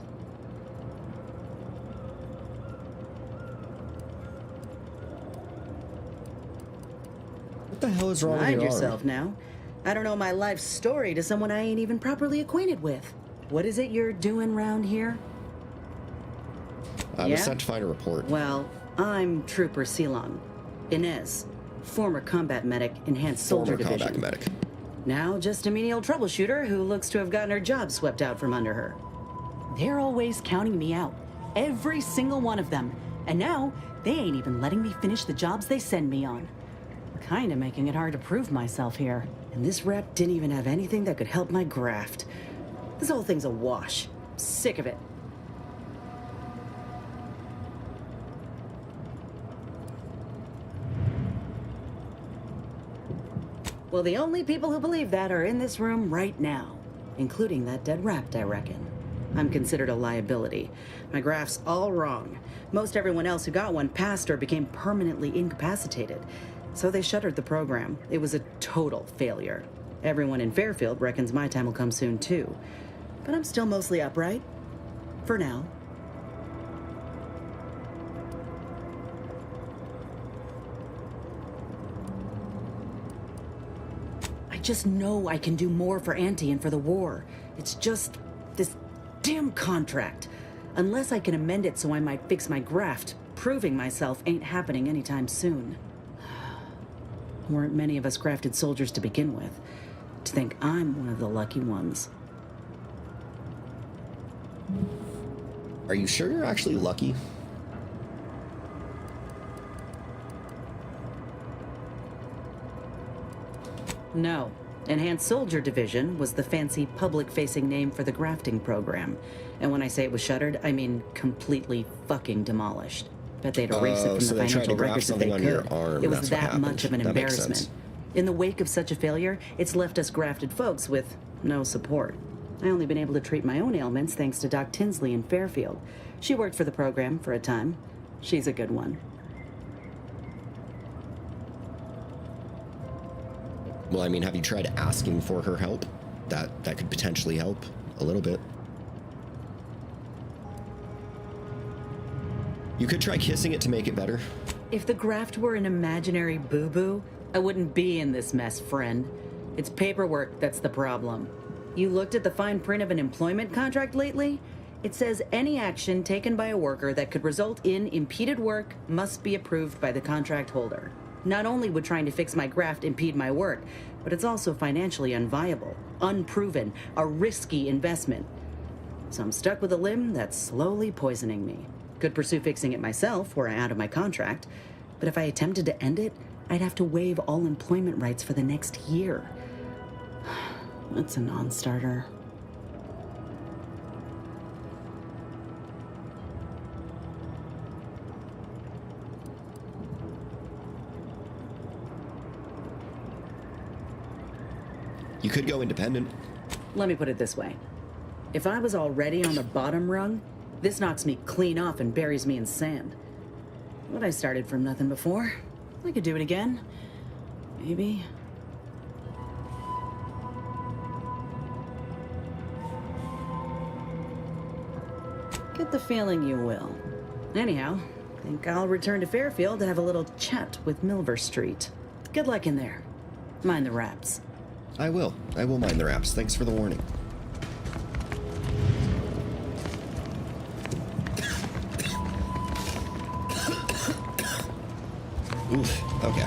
Speaker 1: What the hell is wrong with
Speaker 15: Mind
Speaker 1: your
Speaker 15: yourself
Speaker 1: arm?
Speaker 15: now. I don't know my life story to someone I ain't even properly acquainted with. What is it you're doing round here?
Speaker 1: I was sent to find a report.
Speaker 15: Well, I'm Trooper Ceylon. Inez, former combat medic, Enhanced Soldier Division.
Speaker 1: Former combat medic.
Speaker 15: Now just a menial troubleshooter who looks to have gotten her job swept out from under her. They're always counting me out. Every single one of them. And now, they ain't even letting me finish the jobs they send me on. Kinda making it hard to prove myself here. And this rep didn't even have anything that could help my graft. This whole thing's a wash. Sick of it. Well, the only people who believe that are in this room right now. including that dead rapt, I reckon. I'm considered a liability. My graph's all wrong. Most everyone else who got one passed or became permanently incapacitated. So they shuttered the program. It was a total failure. Everyone in Fairfield reckons my time will come soon, too. But I'm still mostly upright. For now. I just know I can do more for Auntie and for the war. It's just this damn contract. Unless I can amend it so I might fix my graft, proving myself ain't happening anytime soon. Weren't many of us grafted soldiers to begin with. To think I'm one of the lucky ones.
Speaker 1: Are you sure you're actually lucky?
Speaker 15: No. Enhanced Soldier Division was the fancy public-facing name for the grafting program. And when I say it was shuttered, I mean completely fucking demolished. Bet they'd erase it from
Speaker 1: so
Speaker 15: the
Speaker 1: they tried to
Speaker 15: financial
Speaker 1: graft
Speaker 15: records if they
Speaker 1: something on your
Speaker 15: could.
Speaker 1: arm,
Speaker 15: It was
Speaker 1: that's what
Speaker 15: that much of an
Speaker 1: happened. That makes
Speaker 15: embarrassment.
Speaker 1: sense.
Speaker 15: In the wake of such a failure, it's left us grafted folks with no support. I only been able to treat my own ailments thanks to Doc Tinsley in Fairfield. She worked for the program for a time. She's a good one.
Speaker 1: Well, I mean, have you tried asking for her help? That could potentially help a little bit. You could try kissing it to make it better.
Speaker 15: If the graft were an imaginary boo-boo, I wouldn't be in this mess, friend. It's paperwork that's the problem. You looked at the fine print of an employment contract lately? It says any action taken by a worker that could result in impeded work must be approved by the contract holder. Not only would trying to fix my graft impede my work, but it's also financially unviable, unproven, a risky investment. So I'm stuck with a limb that's slowly poisoning me. Could pursue fixing it myself were I out of my contract, but if I attempted to end it, I'd have to waive all employment rights for the next year. That's a non-starter.
Speaker 1: You could go independent.
Speaker 15: Let me put it this way. If I was already on the bottom rung, this knocks me clean off and buries me in sand. But I started from nothing before. I could do it again. Maybe. Get the feeling you will. Anyhow, think I'll return to Fairfield to have a little chat with Milver Street. Good luck in there. Mind the wraps.
Speaker 1: I will. I will mind the wraps. Thanks for the warning. Oof. Okay.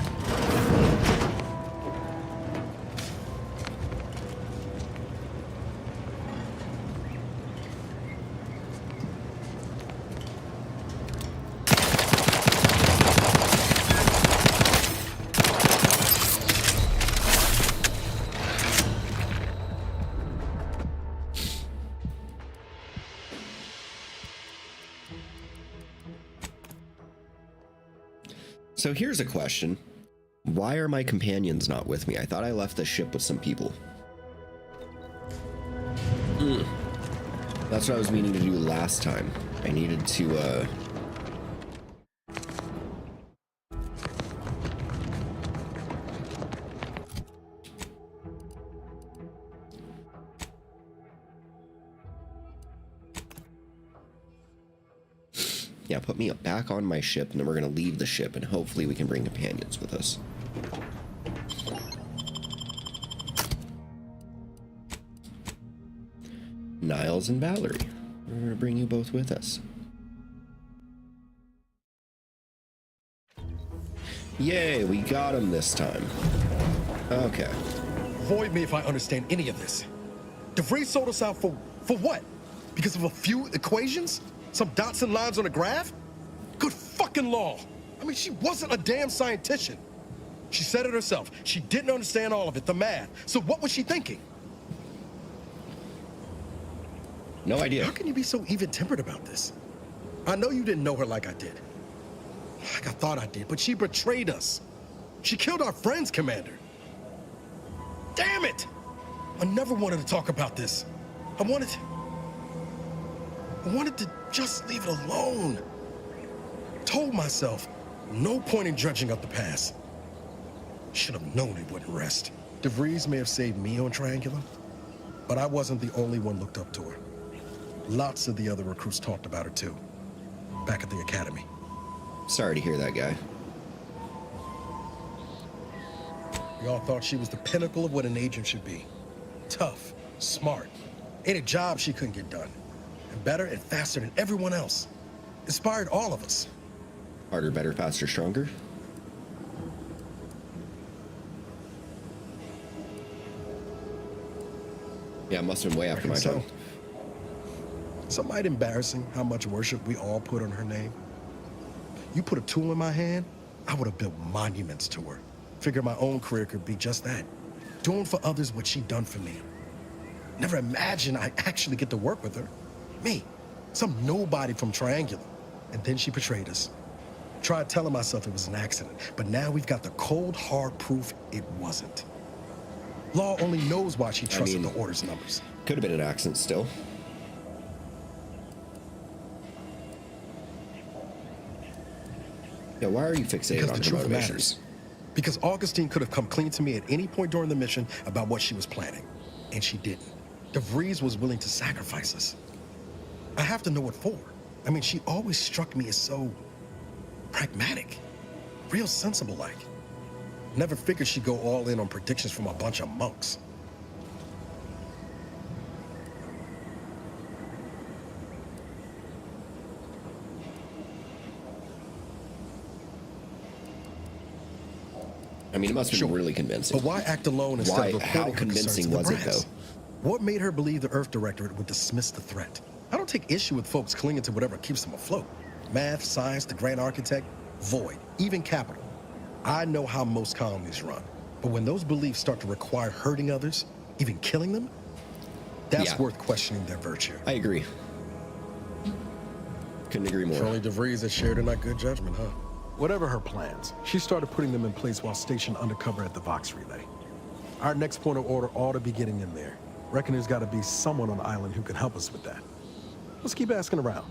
Speaker 1: So here's a question. Why are my companions not with me? I thought I left the ship with some people. That's what I was meaning to do last time. I needed to, yeah, put me back on my ship, and then we're going to leave the ship, and hopefully we can bring companions with us. Niles and Valerie. We're going to bring you both with us. Yay, we got him this time. Okay.
Speaker 16: Void me if I understand any of this. DeVries sold us out for what? Because of a few equations? Some dots and lines on a graph? Good fucking law. I mean, she wasn't a damn scientist. She said it herself. She didn't understand all of it, the math. So what was she thinking?
Speaker 1: No idea.
Speaker 16: How can you be so even-tempered about this? I know you didn't know her like I did. Like I thought I did, but she betrayed us. She killed our friends, Commander. Damn it! I never wanted to talk about this. I wanted to just leave it alone. Told myself, no point in dredging up the past. Should have known it wouldn't rest. DeVries may have saved me on Triangula, but I wasn't the only one looked up to her. Lots of the other recruits talked about her too, back at the academy.
Speaker 1: Sorry to hear that, guy.
Speaker 16: We all thought she was the pinnacle of what an agent should be. Tough, smart, ain't a job she couldn't get done. And better and faster than everyone else. Inspired all of us.
Speaker 1: Harder, better, faster, stronger. Yeah, it must have been way after my time.
Speaker 16: Some might embarrassing how much worship we all put on her name. You put a tool in my hand, I would have built monuments to her. Figured my own career could be just that. Doing for others what she done for me. Never imagined I'd actually get to work with her. Me, some nobody from Triangula. And then she betrayed us. Tried telling myself it was an accident, but now we've got the cold, hard proof it wasn't. Law only knows why she trusted the Order's numbers.
Speaker 1: Could have been an accident still. Yeah, why are you fixated on her motivations?
Speaker 16: Because Augustine could have come clean to me at any point during the mission about what she was planning. And she didn't. DeVries was willing to sacrifice us. I have to know what for. I mean, she always struck me as so pragmatic. Real sensible-like. Never figured she'd go all in on predictions from a bunch of monks.
Speaker 1: I mean, it must have been really convincing.
Speaker 16: But why act alone instead of reporting
Speaker 1: How
Speaker 16: her
Speaker 1: convincing
Speaker 16: concerns to the
Speaker 1: was it,
Speaker 16: brass?
Speaker 1: though?
Speaker 16: What made her believe the Earth Directorate would dismiss the threat? I don't take issue with folks clinging to whatever keeps them afloat. Math, science, the Grand Architect, void, even capital. I know how most colonies run. But when those beliefs start to require hurting others, even killing them, that's worth questioning their virtue.
Speaker 1: I agree. Couldn't agree more.
Speaker 16: If only DeVries had shared in that good judgment, huh? Whatever her plans, she started putting them in place while stationed undercover at the Vox Relay. Our next point of order ought to be getting in there. Reckon there's got to be someone on the island who can help us with that. Let's keep asking around.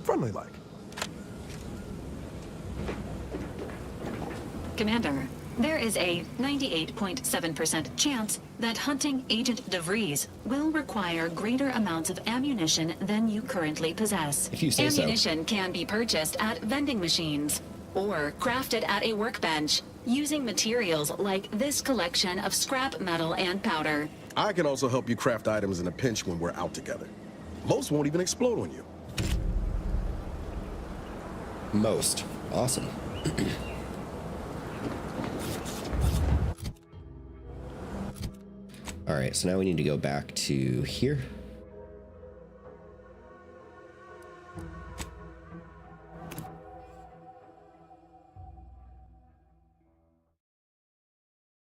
Speaker 16: Friendly-like.
Speaker 17: Commander, there is a 98.7% chance that hunting Agent DeVries will require greater amounts of ammunition than you currently possess.
Speaker 1: If you say so.
Speaker 17: Ammunition can be purchased at vending machines or crafted at a workbench using materials like this collection of scrap metal and powder.
Speaker 16: I can also help you craft items in a pinch when we're out together. Most won't even explode on you.
Speaker 1: Most. Awesome. All right, so now we need to go back to here.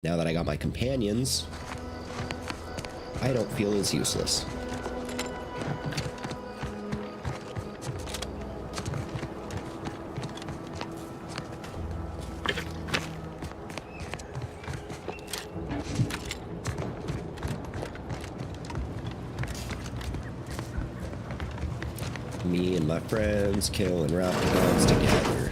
Speaker 1: Now that I got my companions, I don't feel as useless. Me and my friends killing Raptidons together.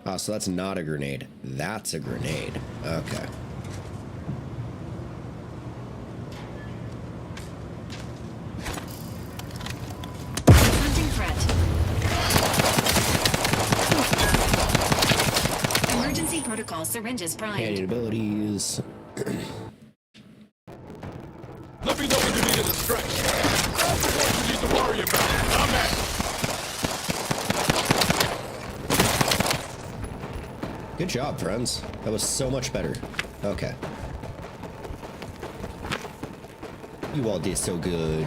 Speaker 1: Oh, so that's not a grenade. That's a grenade. Okay.
Speaker 17: Hunting threat. Emergency protocol syringes primed.
Speaker 1: Companion abilities.
Speaker 12: Let me know when you need a stretch. That's the one you need to worry about. I'm at.
Speaker 1: Good job, friends. That was so much better. Okay. You all did so good.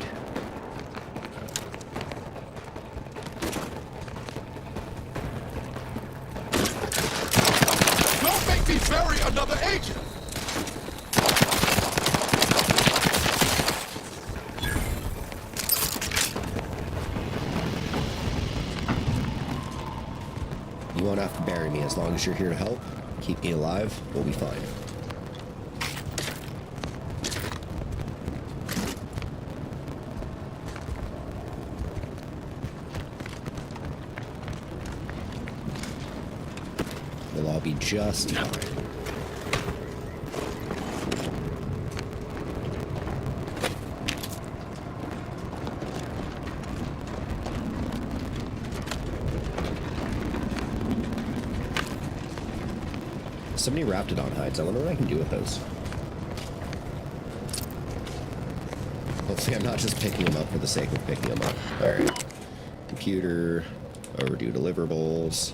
Speaker 16: carry another agent!
Speaker 1: You won't have to bury me as long as you're here to help. Keep me alive, we'll be fine. We'll all be just fine. So many Raptidon hides. I wonder what I can do with those. Hopefully I'm not just picking them up for the sake of picking them up. Alright. Computer. Overdue deliverables.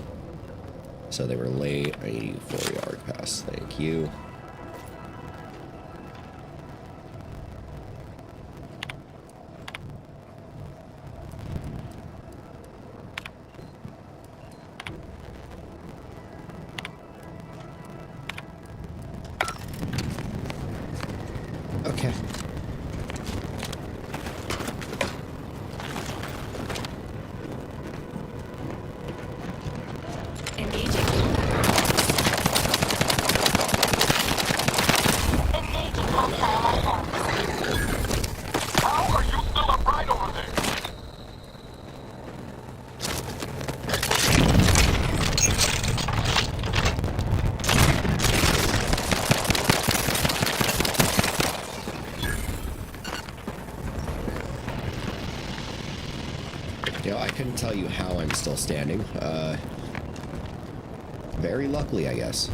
Speaker 1: So they were late. I need 4-yard pass. Thank you. Okay.
Speaker 16: How are you still upright over there?
Speaker 1: You know, I couldn't tell you how I'm still standing. Very luckily, I guess.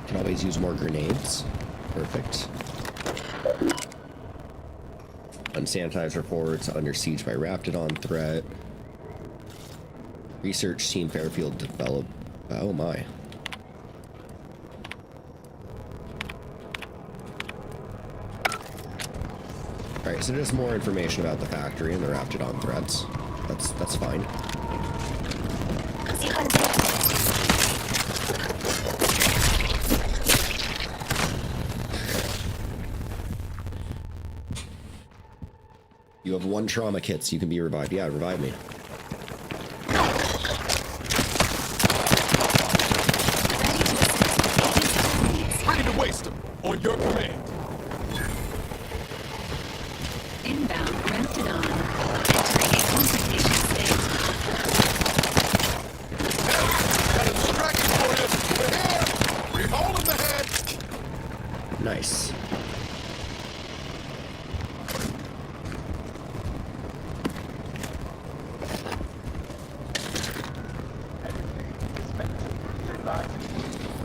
Speaker 1: Can always use more grenades. Perfect. Unsanitized reports, under siege by Raptidon threat. Research team Fairfield developed. Oh my. Alright, so just more information about the factory and the Raptidon threats. That's fine. You have 1 trauma kit, so you can be revived. Yeah, revive me.
Speaker 16: Ready to waste them on your command.
Speaker 17: Inbound Raptidon. Entering a consultation state.
Speaker 16: Got a distraction for you. We're here. We're holding the head.
Speaker 1: Nice.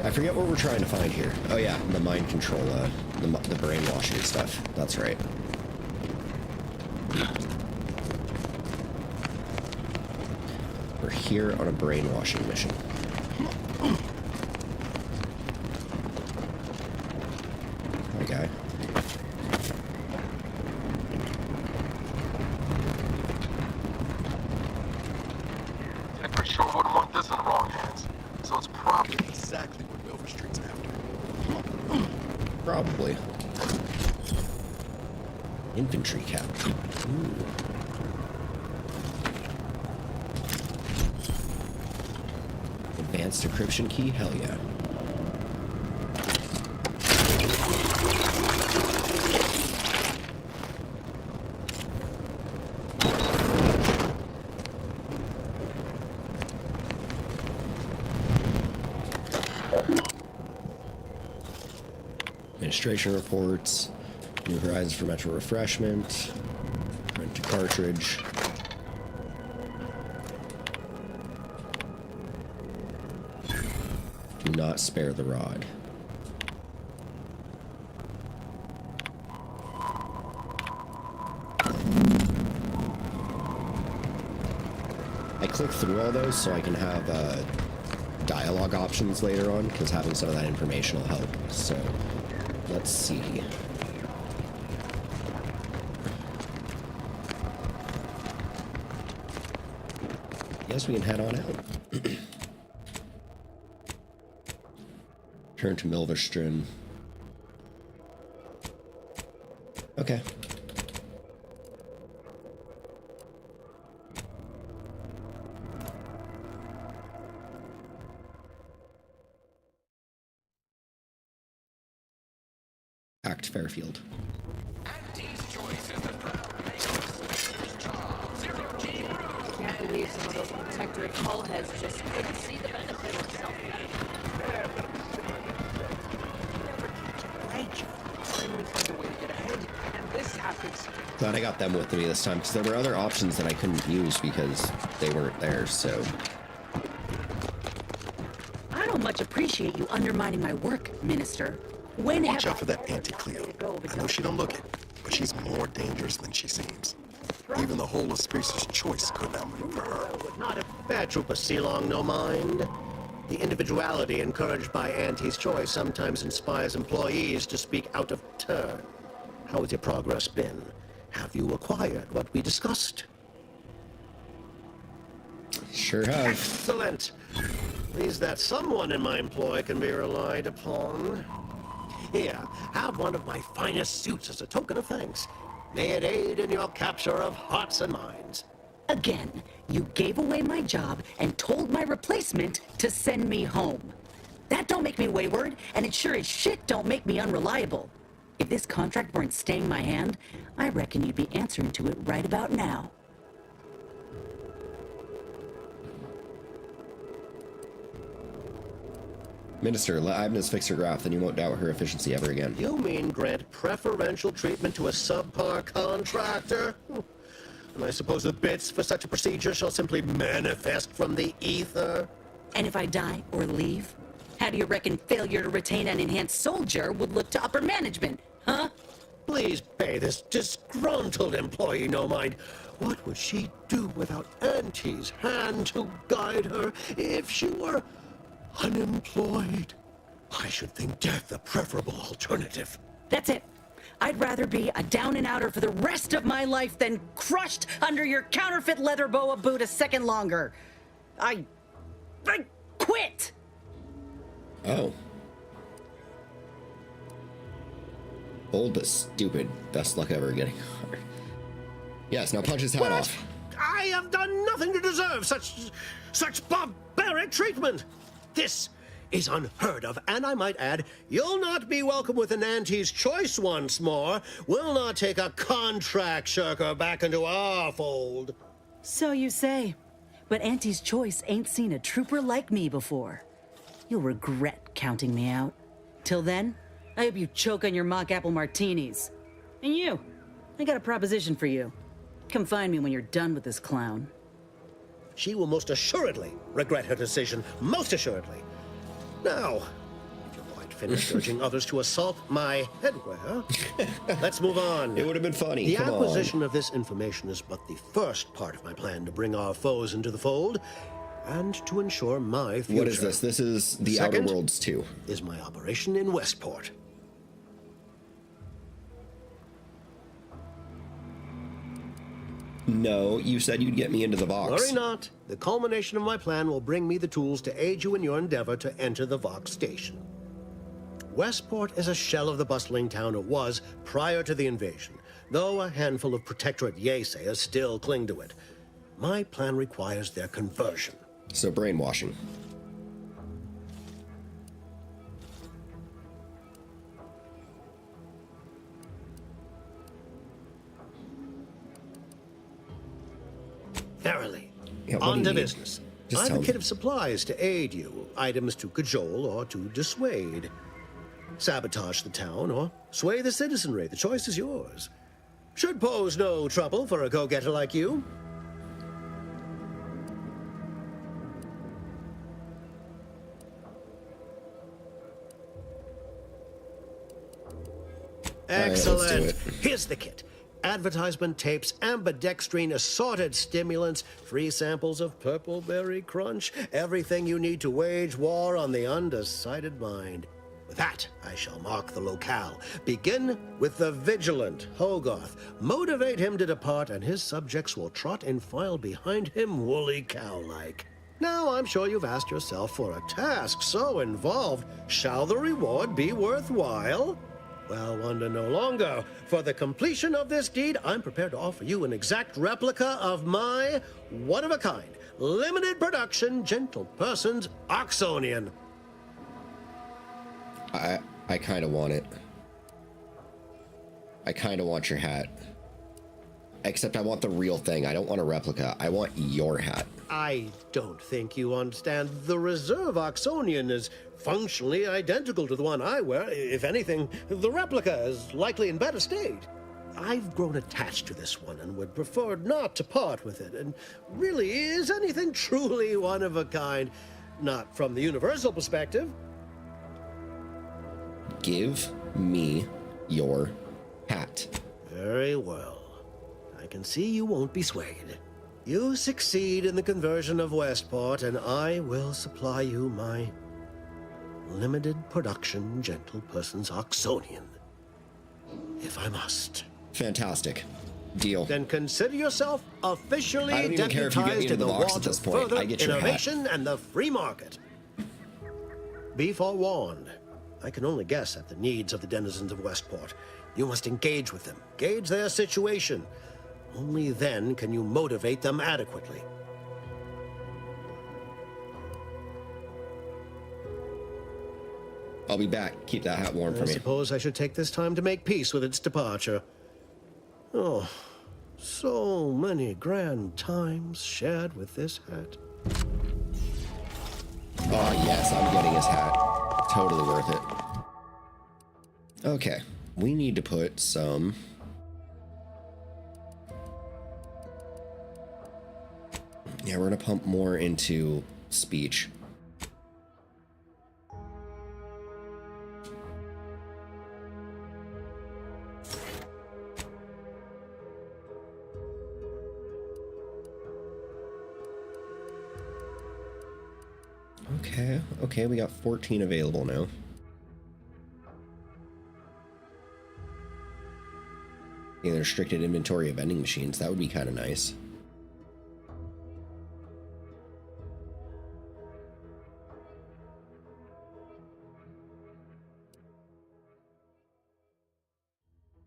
Speaker 1: I forget what we're trying to find here. Oh yeah, the mind control, the brainwashing stuff. That's right. We're here on a brainwashing mission. Hi, guy.
Speaker 16: Henry sure wouldn't want this in the wrong hands. So it's probably exactly what Milver Street's after.
Speaker 1: Probably. Infantry captain. Ooh. Advanced decryption key? Hell yeah. Administration reports. New Horizons for Metro Refreshment. Rent to cartridge. Do not spare the rod. I click through all those so I can have dialogue options later on, because having some of that information will help. So, let's see. Guess we can head on out. Turn to Milverstrin. Okay. Act Fairfield.
Speaker 2: Can't believe some of those protectorate hullheads just couldn't see the benefit of self.
Speaker 1: Glad I got them with me this time, because there were other options that I couldn't use because they weren't there, so...
Speaker 15: I don't much appreciate you undermining my work, Minister. When
Speaker 18: Watch
Speaker 15: have
Speaker 18: out for that Auntie Cleo. I know she don't look it, but she's more dangerous than she seems. Even the whole of Species' choice could outmaneuver her.
Speaker 3: Not a bad trooper, Sealong, no mind. The individuality encouraged by Auntie's choice sometimes inspires employees to speak out of turn. How has your progress been? Have you acquired what we discussed?
Speaker 1: Sure have.
Speaker 3: Excellent. Pleased that someone in my employ can be relied upon. Here, have one of my finest suits as a token of thanks. May it aid in your capture of hearts and minds.
Speaker 15: Again, you gave away my job and told my replacement to send me home. That don't make me wayward, and it sure as shit don't make me unreliable. If this contract weren't staying my hand, I reckon you'd be answering to it right about now.
Speaker 1: Minister, let Agnes fix her graph, then you won't doubt her efficiency ever again.
Speaker 3: You mean grant preferential treatment to a subpar contractor? And I suppose the bits for such a procedure shall simply manifest from the ether?
Speaker 15: And if I die or leave, how do you reckon failure to retain an enhanced soldier would look to upper management, huh?
Speaker 3: Please pay this disgruntled employee no mind. What would she do without Auntie's hand to guide her if she were unemployed? I should think death a preferable alternative.
Speaker 15: That's it. I'd rather be a down-and-outer for the rest of my life than crushed under your counterfeit leather boa boot a second longer. I quit!
Speaker 1: Oh. Bold but stupid. Best luck ever getting hard. Yes, now punch his hat off.
Speaker 3: I have done nothing to deserve such barbaric treatment. This is unheard of, and I might add, you'll not be welcome with an Auntie's choice once more. We'll not take a contract shirker back into our fold.
Speaker 15: So you say, but Auntie's choice ain't seen a trooper like me before. You'll regret counting me out. Till then, I hope you choke on your mock apple martinis. And you, I got a proposition for you. Come find me when you're done with this clown.
Speaker 3: She will most assuredly regret her decision, most assuredly. Now, if you're quite finished urging others to assault my headwear, let's move on.
Speaker 1: It would have been funny.
Speaker 3: The
Speaker 1: Come
Speaker 3: acquisition
Speaker 1: on.
Speaker 3: of this information is but the first part of my plan to bring our foes into the fold and to ensure my future.
Speaker 1: What is this? This is the
Speaker 3: Second
Speaker 1: Outer Worlds 2.
Speaker 3: Is my operation in Westport.
Speaker 1: No, you said you'd get me into the box.
Speaker 3: Worry not. The culmination of my plan will bring me the tools to aid you in your endeavor to enter the Vox station. Westport is a shell of the bustling town it was prior to the invasion, though a handful of Protectorate Yeasayers still cling to it. My plan requires their conversion.
Speaker 1: So brainwashing.
Speaker 3: Verily.
Speaker 1: Yeah, what
Speaker 3: On
Speaker 1: do
Speaker 3: to
Speaker 1: you need?
Speaker 3: business.
Speaker 1: Just
Speaker 3: I have
Speaker 1: tell
Speaker 3: a
Speaker 1: me.
Speaker 3: kit of supplies to aid you, items to cajole or to dissuade. Sabotage the town or sway the citizenry. The choice is yours. Should pose no trouble for a go-getter like you.
Speaker 1: right, let's do
Speaker 3: Excellent.
Speaker 1: it.
Speaker 3: Here's the kit. Advertisement tapes, ambidextrine, assorted stimulants, free samples of Purple Berry Crunch, everything you need to wage war on the undecided mind. With that, I shall mark the locale. Begin with the vigilant Hogarth. Motivate him to depart, and his subjects will trot in file behind him woolly cow-like. Now, I'm sure you've asked yourself, for a task so involved, shall the reward be worthwhile? Well, wonder no longer. For the completion of this deed, I'm prepared to offer you an exact replica of my one-of-a-kind, limited production, gentle person's Oxonian.
Speaker 1: I kind of want it. I kind of want your hat. Except I want the real thing. I don't want a replica. I want your hat.
Speaker 3: I don't think you understand. The reserve Oxonian is functionally identical to the one I wear. If anything, the replica is likely in better state. I've grown attached to this one and would prefer not to part with it. And really, is anything truly one of a kind? Not from the universal perspective.
Speaker 1: Give me your hat.
Speaker 3: Very well. I can see you won't be swayed. You succeed in the conversion of Westport, and I will supply you my limited production gentle person's Oxonian. If I must.
Speaker 1: Fantastic. Deal.
Speaker 3: Then consider yourself officially
Speaker 1: I don't even care if you get me
Speaker 3: deputized
Speaker 1: to
Speaker 3: in
Speaker 1: the
Speaker 3: the
Speaker 1: box
Speaker 3: ward
Speaker 1: at this
Speaker 3: of
Speaker 1: point.
Speaker 3: further
Speaker 1: I get your hat.
Speaker 3: innovation and the free market. Be forewarned. I can only guess at the needs of the denizens of Westport. You must engage with them, gauge their situation. Only then can you motivate them adequately.
Speaker 1: I'll be back. Keep that hat warm for
Speaker 3: I
Speaker 1: me.
Speaker 3: suppose I should take this time to make peace with its departure. Oh, so many grand times shared with this hat.
Speaker 1: Oh, yes, I'm getting his hat. Totally worth it. Okay, we need to put some... Yeah, we're gonna pump more into speech. Okay, we got 14 available now. Yeah, the restricted inventory of vending machines, that would be kind of nice.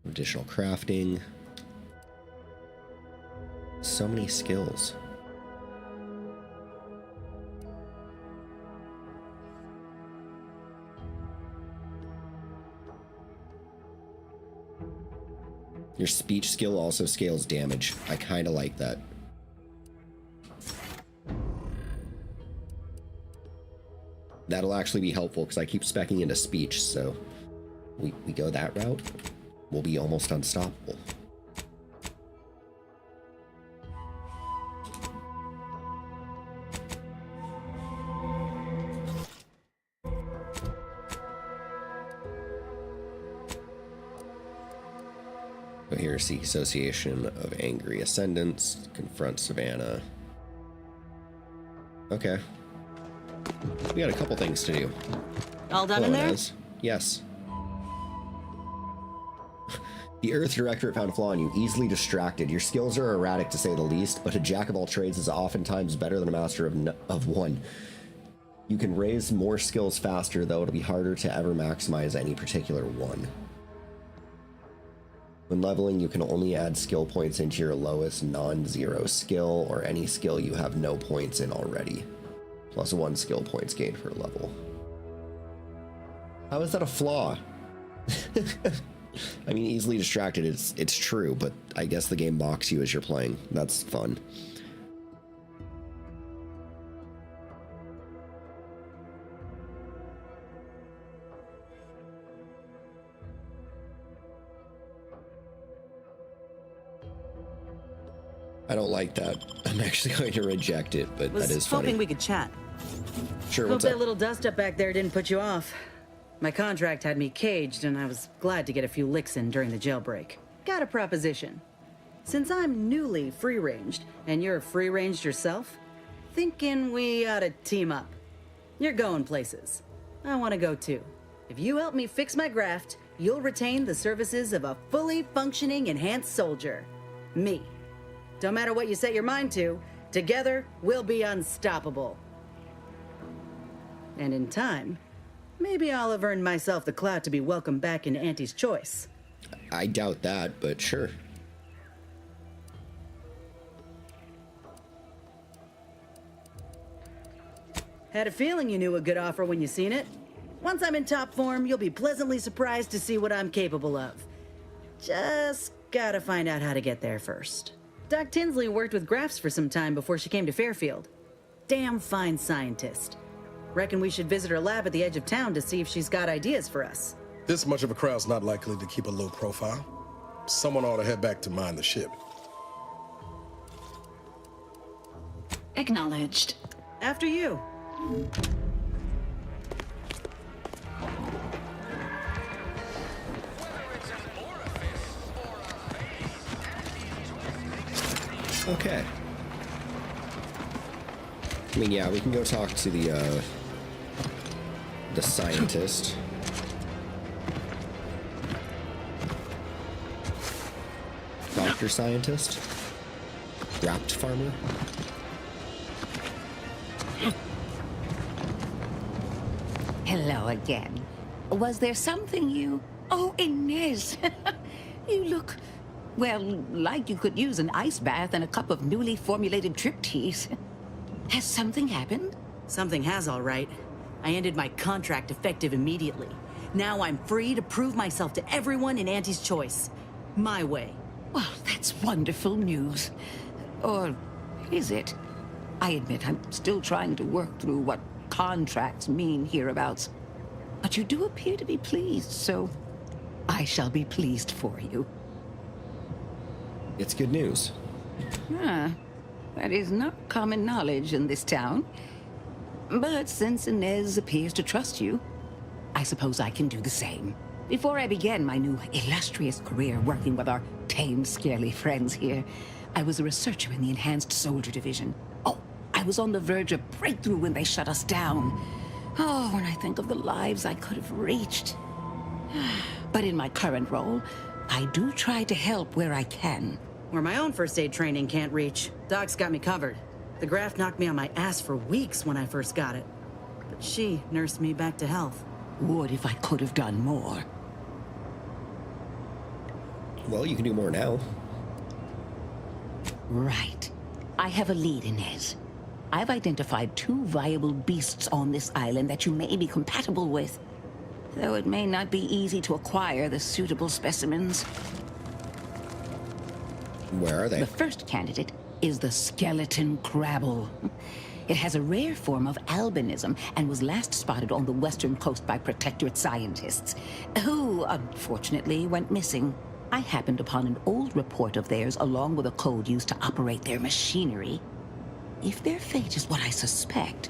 Speaker 1: Additional crafting. So many skills. Your speech skill also scales damage. I kind of like that. That'll actually be helpful because I keep speccing into speech, so we go that route, we'll be almost unstoppable. So here, seek association of angry ascendants, confront Savannah. Okay. We got a couple things to do.
Speaker 15: All done
Speaker 1: Hello,
Speaker 15: in there?
Speaker 1: Inez. Yes. The Earth Directorate found a flaw in you, easily distracted. Your skills are erratic to say the least, but a jack of all trades is oftentimes better than a master of one. You can raise more skills faster, though it'll be harder to ever maximize any particular one. When leveling, you can only add skill points into your lowest non-zero skill or any skill you have no points in already. Plus 1 skill points gained per level. How is that a flaw? I mean, easily distracted, it's true, but I guess the game mocks you as you're playing. That's fun. I don't like that. I'm actually going to reject it, but that is funny.
Speaker 15: Hoping we could chat.
Speaker 1: Sure,
Speaker 15: Hope
Speaker 1: what's
Speaker 15: that
Speaker 1: up?
Speaker 15: little dust up back there didn't put you off. My contract had me caged, and I was glad to get a few licks in during the jailbreak. Got a proposition. Since I'm newly free-ranged, and you're free-ranged yourself, thinking we ought to team up. You're going places. I want to go too. If you help me fix my graft, you'll retain the services of a fully functioning enhanced soldier. Me. Don't matter what you set your mind to, together we'll be unstoppable. And in time, maybe I'll have earned myself the clout to be welcomed back into Auntie's Choice.
Speaker 1: I doubt that, but sure.
Speaker 15: Had a feeling you knew a good offer when you seen it. Once I'm in top form, you'll be pleasantly surprised to see what I'm capable of. Just gotta find out how to get there first. Doc Tinsley worked with Grafts for some time before she came to Fairfield. Damn fine scientist. Reckon we should visit her lab at the edge of town to see if she's got ideas for us.
Speaker 16: This much of a crowd's not likely to keep a low profile. Someone ought to head back to mind the ship.
Speaker 17: Acknowledged.
Speaker 15: After you.
Speaker 1: Okay. I mean, yeah, we can go talk to the scientist. Dr. Scientist? Wrapped farmer?
Speaker 10: Hello again. Was there something you... Oh, Inez! You look, well, like you could use an ice bath and a cup of newly formulated trip teas. Has something happened?
Speaker 15: Something has, all right. I ended my contract effective immediately. Now I'm free to prove myself to everyone in Auntie's Choice. My way.
Speaker 10: Well, that's wonderful news. Or is it? I admit I'm still trying to work through what contracts mean hereabouts. But you do appear to be pleased, so I shall be pleased for you.
Speaker 1: It's good news.
Speaker 10: Ah, that is not common knowledge in this town. But since Inez appears to trust you, I suppose I can do the same. Before I began my new illustrious career working with our tame, scarily friends here, I was a researcher in the Enhanced Soldier Division. Oh, I was on the verge of breakthrough when they shut us down. Oh, when I think of the lives I could have reached. But in my current role, I do try to help where I can.
Speaker 15: Where my own first aid training can't reach, Doc's got me covered. The graft knocked me on my ass for weeks when I first got it. But she nursed me back to health.
Speaker 10: Would if I could have done more.
Speaker 1: Well, you can do more now.
Speaker 10: Right. I have a lead, Inez. I've identified 2 viable beasts on this island that you may be compatible with. Though it may not be easy to acquire the suitable specimens.
Speaker 1: Where are they?
Speaker 10: The first candidate is the skeleton crabble. It has a rare form of albinism and was last spotted on the western coast by Protectorate scientists, who unfortunately went missing. I happened upon an old report of theirs along with a code used to operate their machinery. If their fate is what I suspect,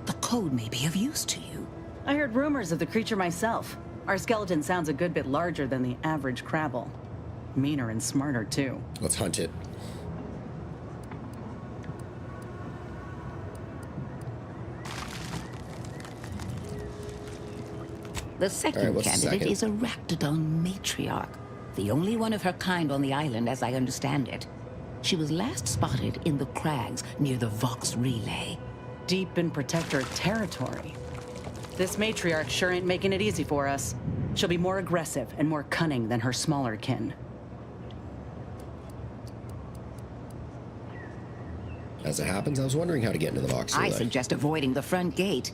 Speaker 10: the code may be of use to you.
Speaker 15: I heard rumors of the creature myself. Our skeleton sounds a good bit larger than the average crabble. Meaner and smarter, too.
Speaker 1: Let's hunt it.
Speaker 10: The second
Speaker 1: what's the
Speaker 10: candidate
Speaker 1: second?
Speaker 10: is a Raptidon matriarch, the only one of her kind on the island as I understand it. She was last spotted in the crags near the Vox Relay.
Speaker 15: Deep in Protectorate territory. This matriarch sure ain't making it easy for us. She'll be more aggressive and more cunning than her smaller kin.
Speaker 1: As it happens, I was wondering how to get into the Vox
Speaker 10: I
Speaker 1: Relay.
Speaker 10: suggest avoiding the front gate.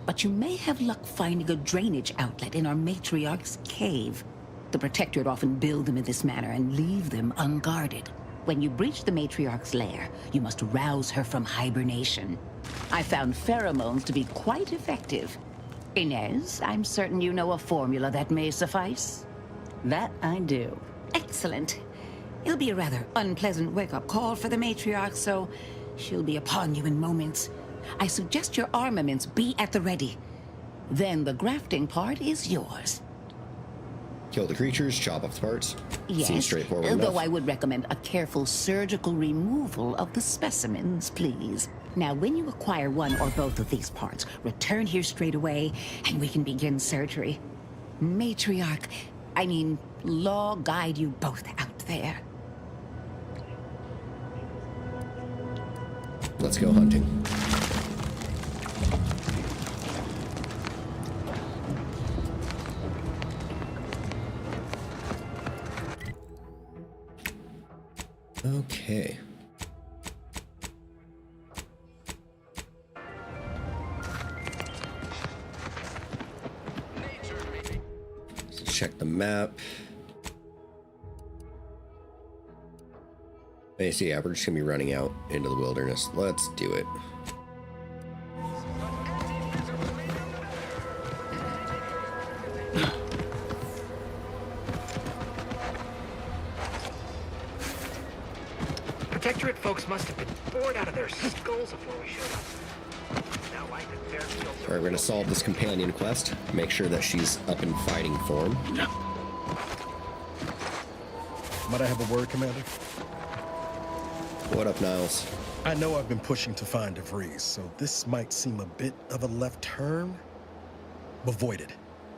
Speaker 10: But you may have luck finding a drainage outlet in our matriarch's cave. The Protectorate often build them in this manner and leave them unguarded. When you breach the matriarch's lair, you must rouse her from hibernation. I found pheromones to be quite effective. Inez, I'm certain you know a formula that may suffice.
Speaker 15: That I do.
Speaker 10: Excellent. It'll be a rather unpleasant wake-up call for the matriarch, so she'll be upon you in moments. I suggest your armaments be at the ready. Then the grafting part is yours.
Speaker 1: Kill the creatures, chop off the parts.
Speaker 10: Yes,
Speaker 1: Seems straightforward
Speaker 10: though
Speaker 1: enough.
Speaker 10: I would recommend a careful surgical removal of the specimens, please. Now, when you acquire one or both of these parts, return here straight away, and we can begin surgery. Matriarch, I mean, Law guide you both out there.
Speaker 1: Let's go hunting. Okay. Let's check the map. Hey, so yeah, we're just gonna be running out into the wilderness. Let's do it.
Speaker 19: Protectorate folks must have been bored out of their skulls before we showed up. Now I can bear skills.
Speaker 1: All right, we're gonna solve this companion quest. Make sure that she's up in fighting form.
Speaker 16: Might I have a word, Commander?
Speaker 1: What up, Niles?
Speaker 16: I know I've been pushing to find DeVries, so this might seem a bit of a left turn. Avoid it.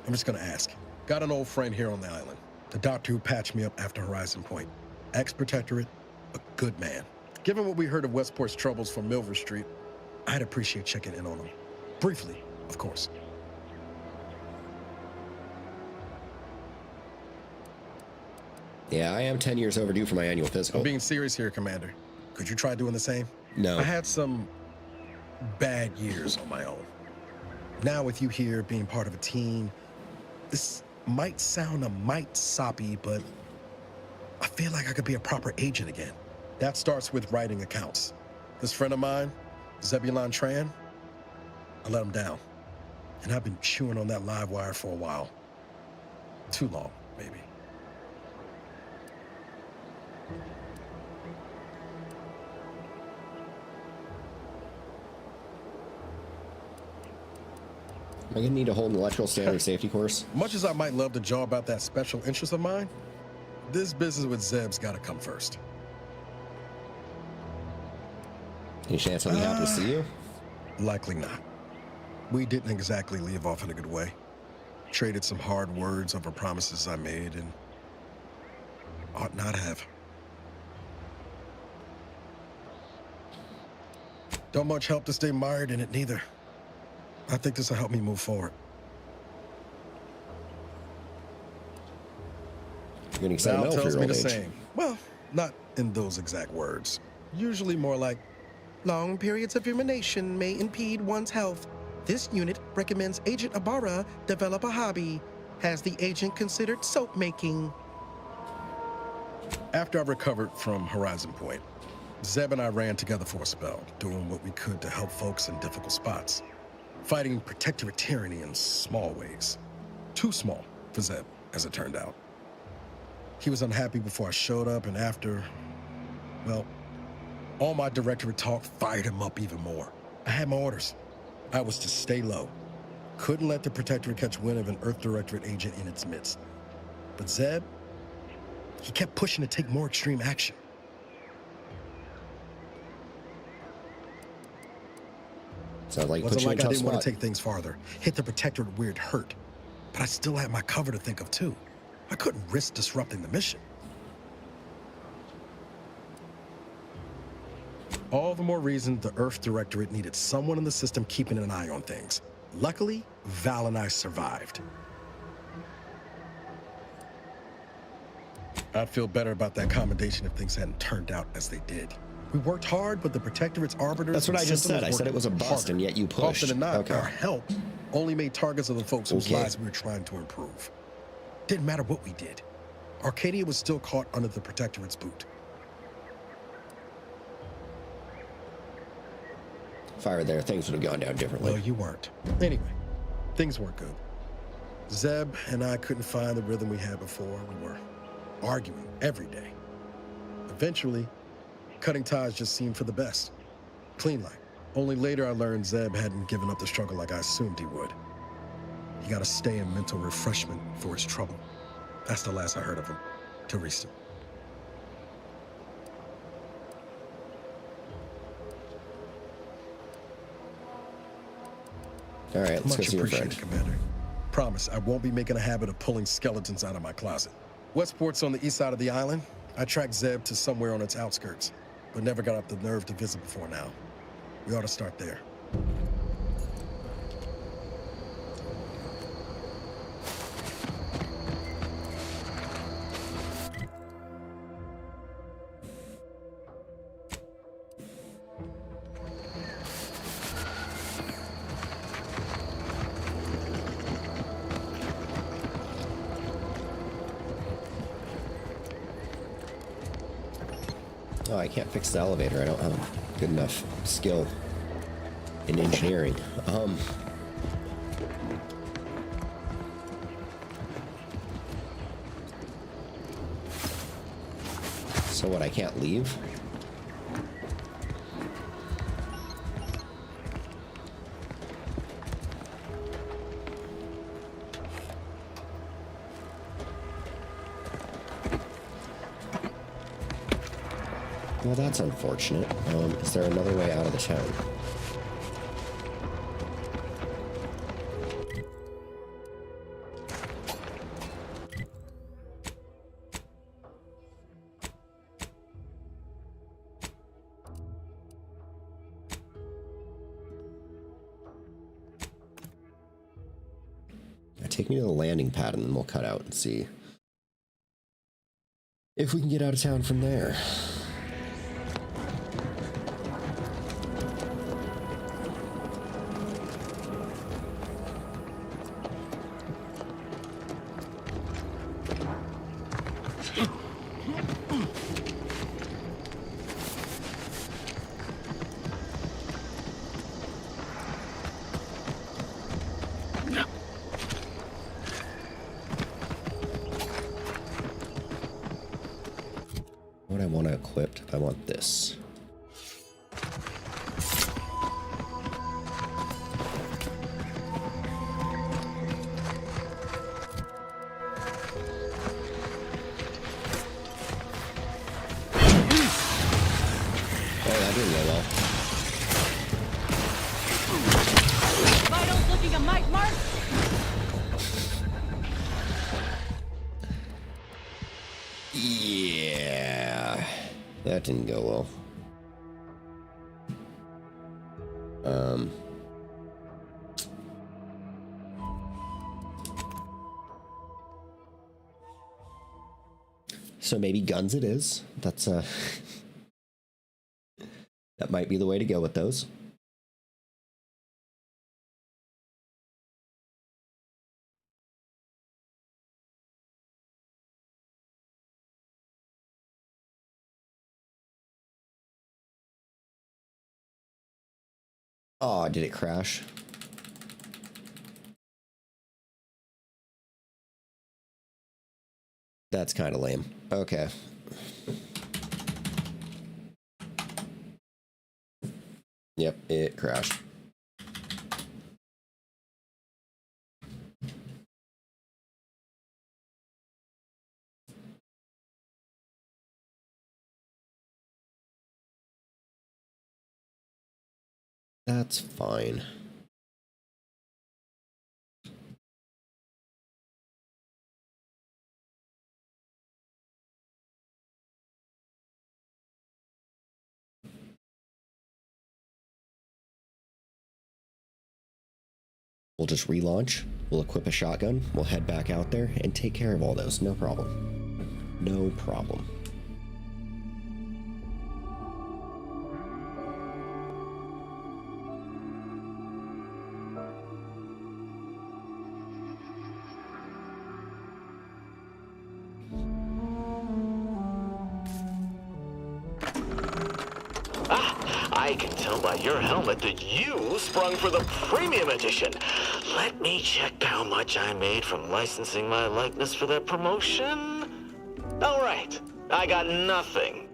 Speaker 16: I'm just gonna ask. Got an old friend here on the island. The doctor who patched me up after Horizon Point. Ex-Protectorate, a good man. Given what we heard of Westport's troubles from Milver Street, I'd appreciate checking in on him. Briefly, of course.
Speaker 1: Yeah, I am 10 years overdue for my annual physical.
Speaker 16: I'm being serious here, Commander. Could you try doing the same?
Speaker 1: No.
Speaker 16: I had some bad years on my own. Now with you here being part of a team, this might sound a mite soppy, but I feel like I could be a proper agent again. That starts with writing accounts. This friend of mine, Zebulon Tran, I let him down. And I've been chewing on that live wire for a while. Too long, maybe.
Speaker 1: Am I gonna need to hold an electrical standard safety course?
Speaker 16: Much as I might love to jaw about that special interest of mine, this business with Zeb's gotta come first.
Speaker 1: Any chance I'll be happy to see you?
Speaker 16: Likely not. We didn't exactly leave off in a good way. Traded some hard words over promises I made and ought not have. Don't much help to stay mired in it neither. I think this will help me move forward.
Speaker 1: You're getting sentimental for
Speaker 16: tells
Speaker 1: your
Speaker 16: me
Speaker 1: old
Speaker 16: the
Speaker 1: age.
Speaker 16: same. Well, not in those exact words. Usually more like, long periods of rumination may impede one's health. This unit recommends Agent Ibarra develop a hobby. Has the agent considered soap making? After I recovered from Horizon Point, Zeb and I ran together for a spell, doing what we could to help folks in difficult spots. Fighting Protectorate tyranny in small ways. Too small for Zeb, as it turned out. He was unhappy before I showed up, and after, well, all my Directorate talk fired him up even more. I had my orders. I was to stay low. Couldn't let the Protectorate catch wind of an Earth Directorate agent in its midst. But Zeb, he kept pushing to take more extreme action.
Speaker 1: Sounds like
Speaker 16: Wasn't
Speaker 1: put you in
Speaker 16: like
Speaker 1: a
Speaker 16: I
Speaker 1: tough
Speaker 16: didn't want
Speaker 1: spot.
Speaker 16: to take things farther. Hit the Protectorate where it hurt. But I still had my cover to think of too. I couldn't risk disrupting the mission. All the more reason the Earth Directorate needed someone in the system keeping an eye on things. Luckily, Val and I survived. I'd feel better about that commendation if things hadn't turned out as they did. We worked hard, but the Protectorate's arbiters...
Speaker 1: That's what
Speaker 16: and
Speaker 1: I just
Speaker 16: systems
Speaker 1: said. I said it was a
Speaker 16: worked
Speaker 1: bust,
Speaker 16: harder.
Speaker 1: and yet you pushed.
Speaker 16: Often than not,
Speaker 1: Okay.
Speaker 16: our help only made targets of the folks whose
Speaker 1: Okay.
Speaker 16: lives we were trying to improve. Didn't matter what we did. Arcadia was still caught under the Protectorate's boot.
Speaker 1: If I were there, things would have gone down differently.
Speaker 16: Well, you weren't. Anyway, things weren't good. Zeb and I couldn't find the rhythm we had before. We were arguing every day. Eventually, cutting ties just seemed for the best. Clean line. Only later I learned Zeb hadn't given up the struggle like I assumed he would. He got to stay in mental refreshment for his trouble. That's the last I heard of him. Teresa.
Speaker 1: All right, let's go
Speaker 16: Much
Speaker 1: see your friend.
Speaker 16: appreciated, Commander. Promise, I won't be making a habit of pulling skeletons out of my closet. Westport's on the east side of the island. I tracked Zeb to somewhere on its outskirts, but never got up the nerve to visit before now. We ought to start there.
Speaker 1: Oh, I can't fix the elevator. I don't have good enough skill in engineering. So what, I can't leave? Well, that's unfortunate. Is there another way out of the town? Yeah, take me to the landing pad and then we'll cut out and see if we can get out of town from there. What I want equipped, I want this. Oh, that didn't go well.
Speaker 6: Vitals looking a mite mark.
Speaker 1: Yeah, that didn't go well. So maybe guns it is. That's that might be the way to go with those. Oh, did it crash? That's kind of lame. Okay. Yep, it crashed. That's fine. We'll just relaunch, we'll equip a shotgun, we'll head back out there and take care of all those. No problem. No problem.
Speaker 20: I can tell by your helmet that you sprung for the premium edition. Let me check how much I made from licensing my likeness for that promotion. All right, I got nothing.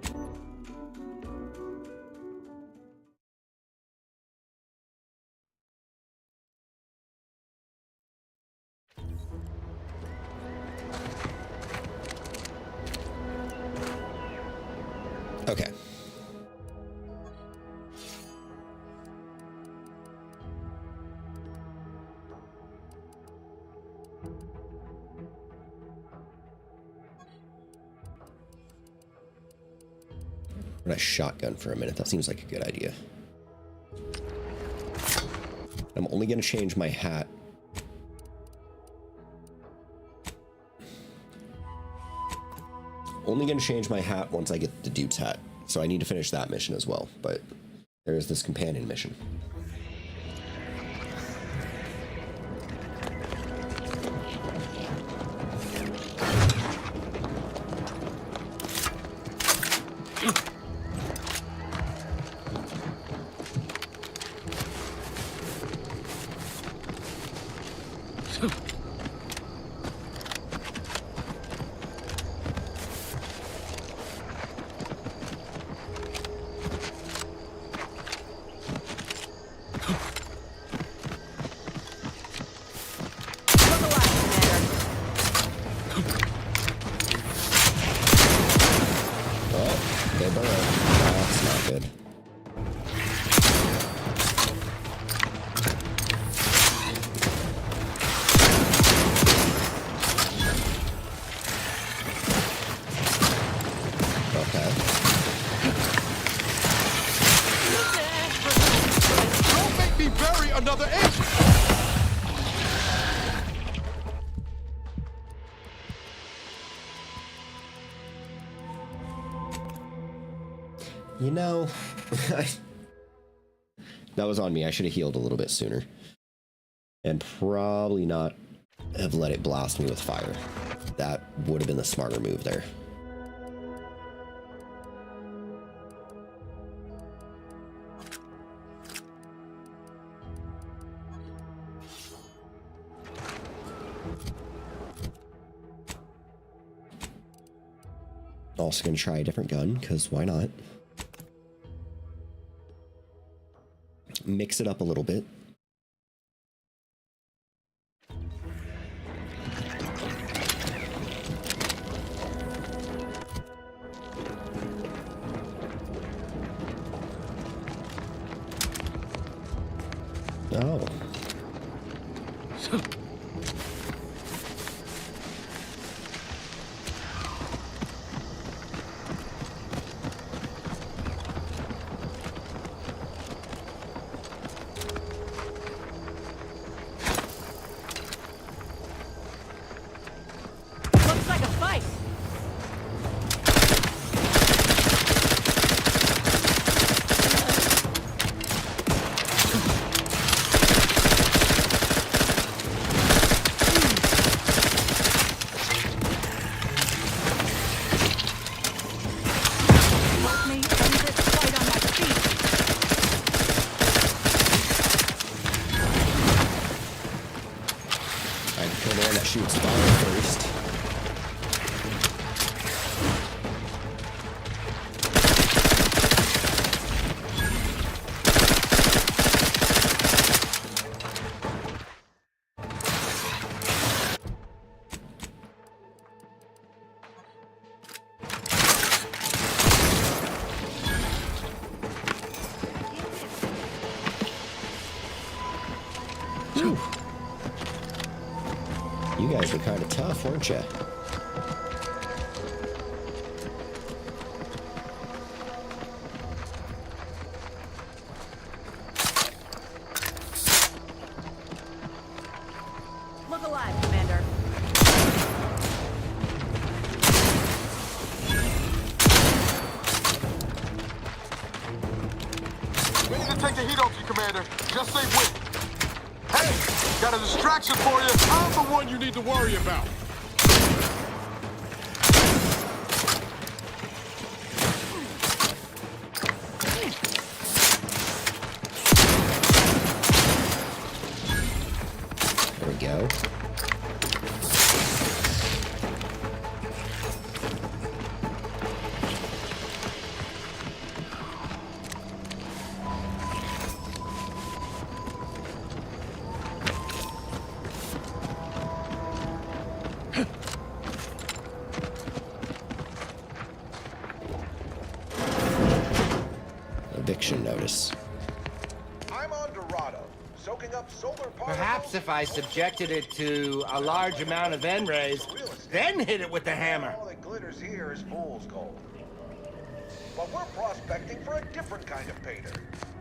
Speaker 1: Okay. Run a shotgun for a minute. That seems like a good idea. I'm only going to change my hat. Only going to change my hat once I get the dude's hat. So I need to finish that mission as well. But there's this companion mission. You know, that was on me. I should have healed a little bit sooner. And probably not have let it blast me with fire. That would have been the smarter move there. Also gonna try a different gun, because why not? Mix it up a little bit. Oh. You guys were kind of tough, weren't you?
Speaker 6: Look alive, Commander.
Speaker 16: Ready to take the heat off you, Commander. Just stay with me. Hey, got a distraction for you. I'm the one you need to worry about.
Speaker 1: There we go. Eviction notice.
Speaker 14: I'm on Dorado, soaking up solar particles.
Speaker 21: Perhaps if I subjected it to a large amount of N-rays, then hit it with the hammer.
Speaker 14: All that glitters here is fool's gold.
Speaker 4: But we're prospecting for a different kind of painter.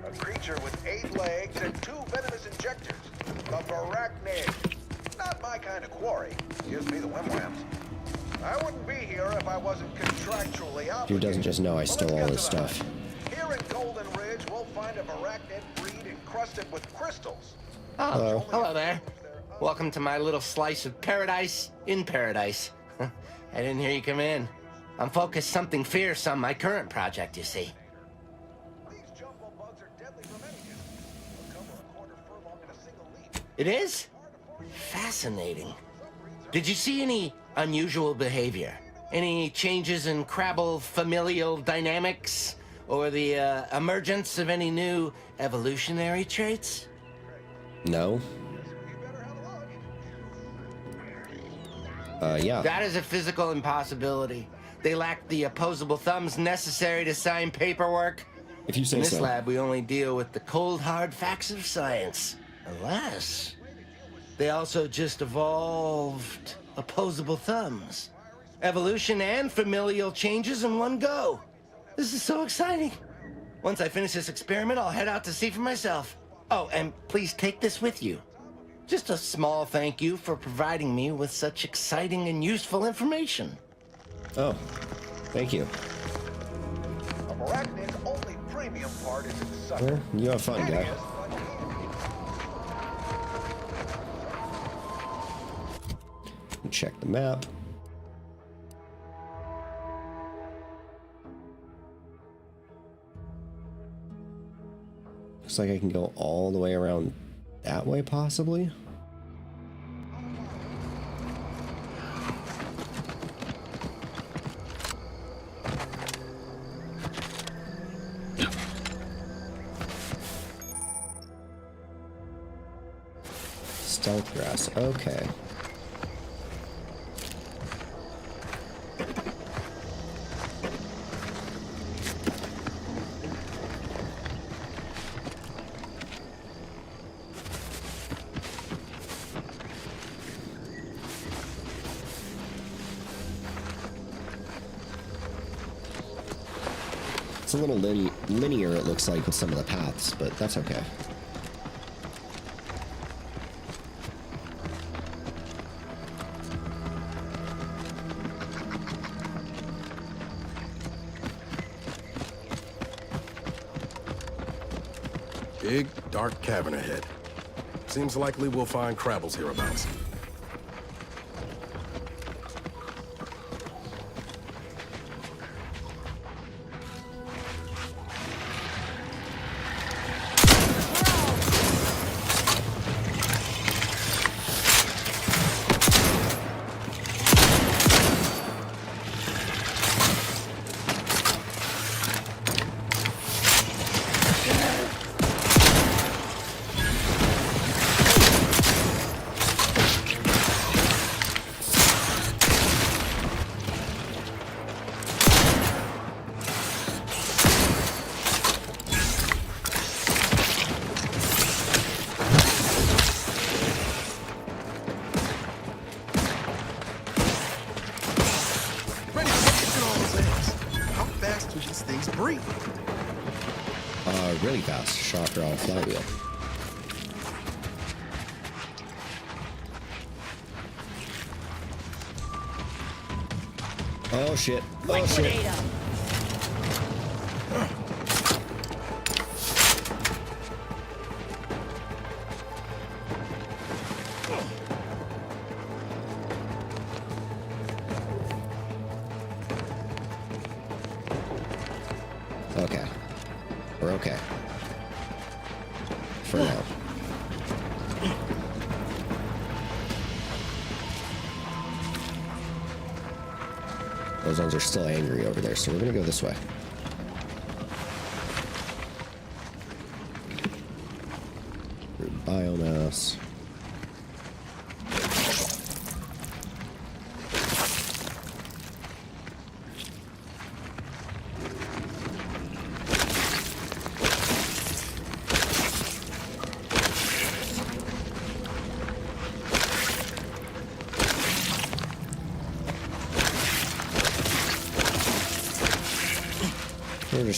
Speaker 4: A creature with 8 legs and 2 venomous injectors. The Varachnid. Not my kind of quarry. Gives me the wham-whams. I wouldn't be here if I wasn't contractually obligated.
Speaker 1: Dude doesn't just know I stole all his stuff.
Speaker 4: Here in Golden Ridge, we'll find a Varachnid breed encrusted with crystals.
Speaker 22: Oh, hello there. Welcome to my little slice of paradise in paradise. I didn't hear you come in. I'm focused something fierce on my current project, you see. It is? Fascinating. Did you see any unusual behavior? Any changes in Crabble familial dynamics? Or the emergence of any new evolutionary traits?
Speaker 1: No. Yeah.
Speaker 22: That is a physical impossibility. They lack the opposable thumbs necessary to sign paperwork.
Speaker 1: If you say
Speaker 22: In this
Speaker 1: so.
Speaker 22: lab, we only deal with the cold, hard facts of science. Unless they also just evolved opposable thumbs. Evolution and familial changes in one go. This is so exciting. Once I finish this experiment, I'll head out to see for myself. Oh, and please take this with you. Just a small thank you for providing me with such exciting and useful information.
Speaker 1: Oh, thank you.
Speaker 4: A Varachnid's only premium part is its sucker.
Speaker 1: Well, you have fun, guy. Check the map. Looks like I can go all the way around that way, possibly. Stealth grass, okay. It's a little linear, it looks like, with some of the paths, but that's okay.
Speaker 18: Big, dark cavern ahead. Seems likely we'll find Crabbles hereabouts. Really fast. Shock draw flywheel. Oh shit. Oh shit. Okay. We're okay. For now. Those ones are still angry over there, so we're gonna go this way. Through biomass.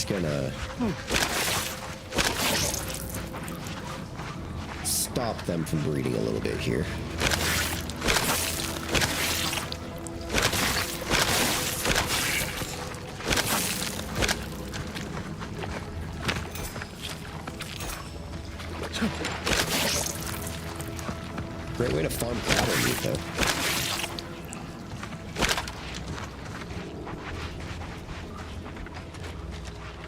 Speaker 1: just gonna stop them from breeding a little bit here. Great way to farm cattle meat, though.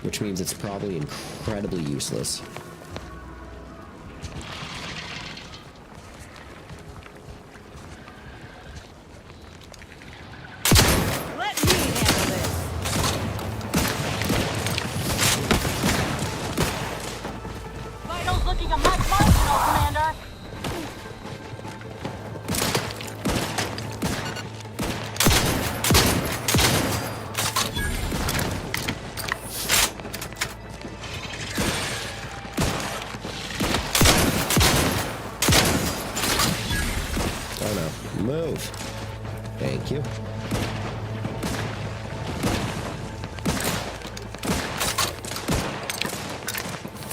Speaker 1: Which means it's probably incredibly useless.
Speaker 6: Let me handle this. Vitals looking a much marginal, Commander.
Speaker 1: Move. Thank you.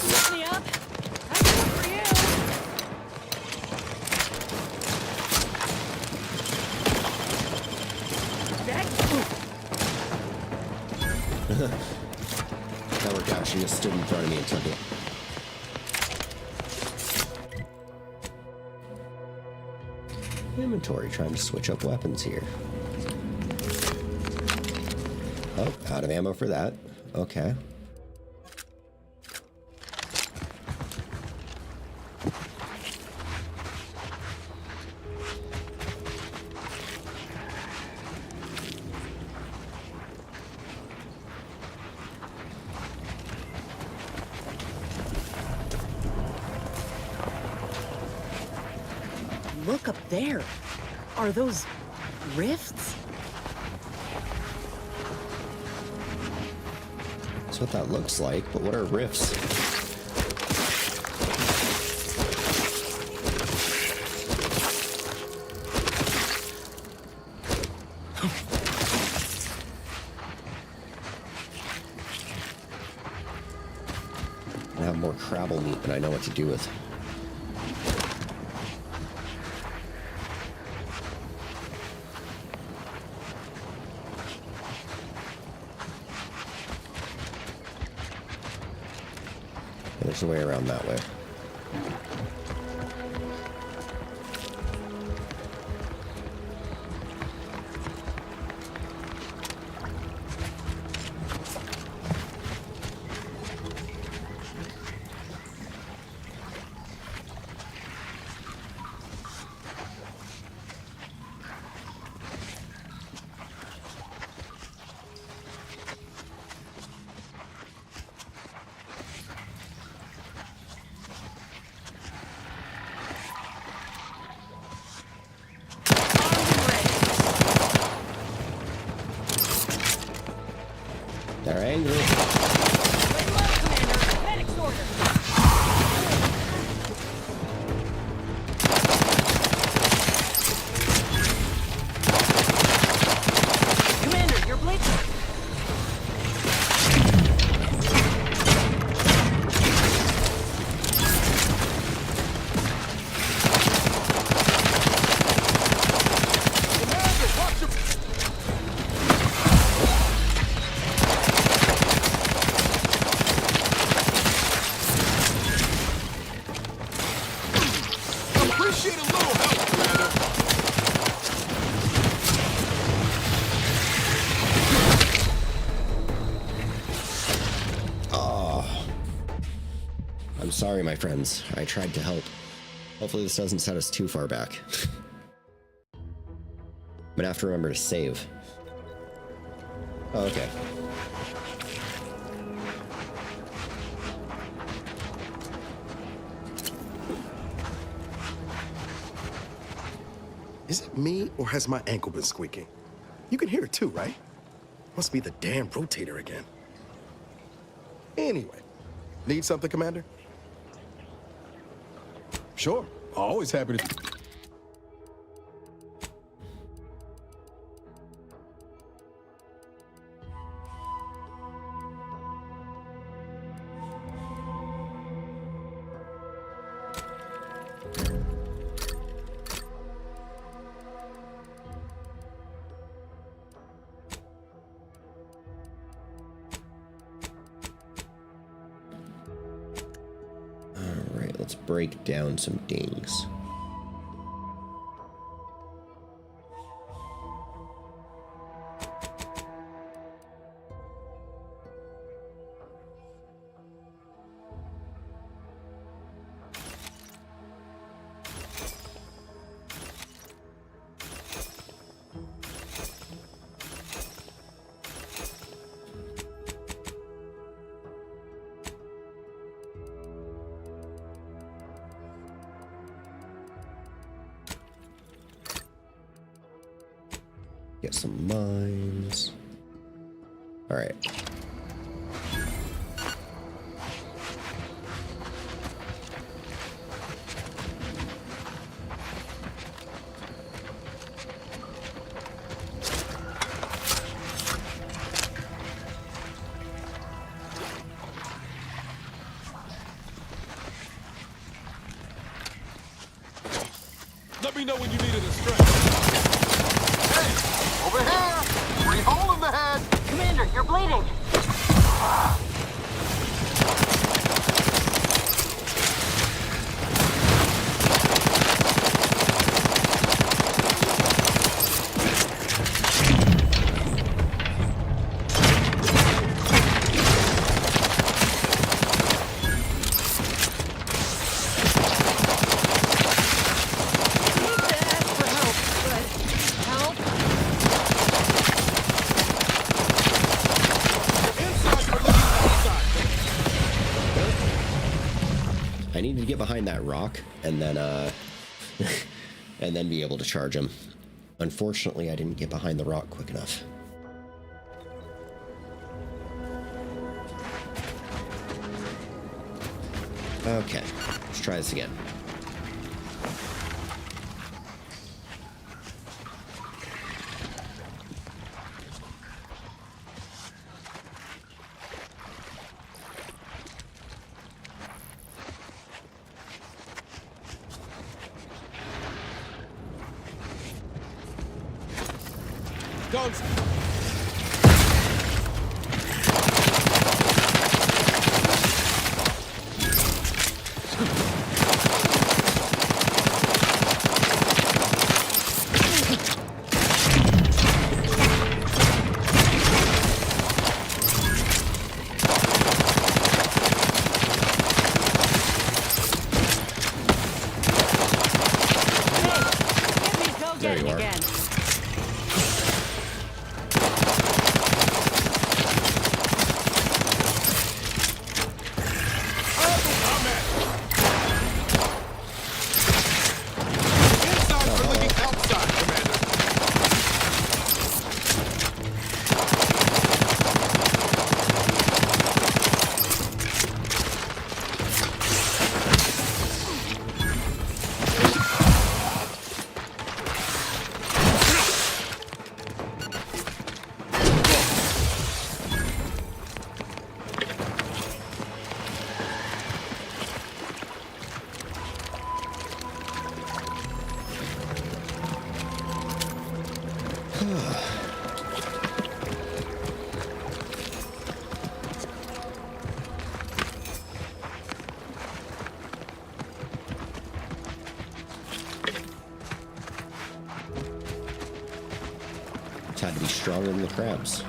Speaker 6: Lift me up. I do it for you.
Speaker 1: That worked out. She just stood in front of me and took it. Inventory, trying to switch up weapons here. Oh, out of ammo for that. Okay.
Speaker 15: Look up there. Are those rifts?
Speaker 1: That's what that looks like, but what are rifts? I have more crabble meat than I know what to do with. There's a way around that way. They're angry.
Speaker 6: Medic's order. Commander, your blade.
Speaker 16: Appreciate a little help, Commander.
Speaker 1: Oh. I'm sorry, my friends. I tried to help. Hopefully this doesn't set us too far back. I'm gonna have to remember to save. Oh, okay.
Speaker 18: Is it me, or has my ankle been squeaking? You can hear it too, right? Must be the damn rotator again. Anyway, need something, Commander?
Speaker 16: Sure. Always happy to.
Speaker 1: Alright, let's break down some dings. Get some mines. All right.
Speaker 7: Let me know when you need it in strength.
Speaker 8: Over here! Free hole in the head!
Speaker 6: Commander, you're bleeding!
Speaker 1: I need to get behind that rock and then and then be able to charge him. Unfortunately, I didn't get behind the rock quick enough. Okay, let's try this again.
Speaker 7: Guns.
Speaker 1: There you are.
Speaker 6: Again.
Speaker 1: It's had to be stronger than the crabs.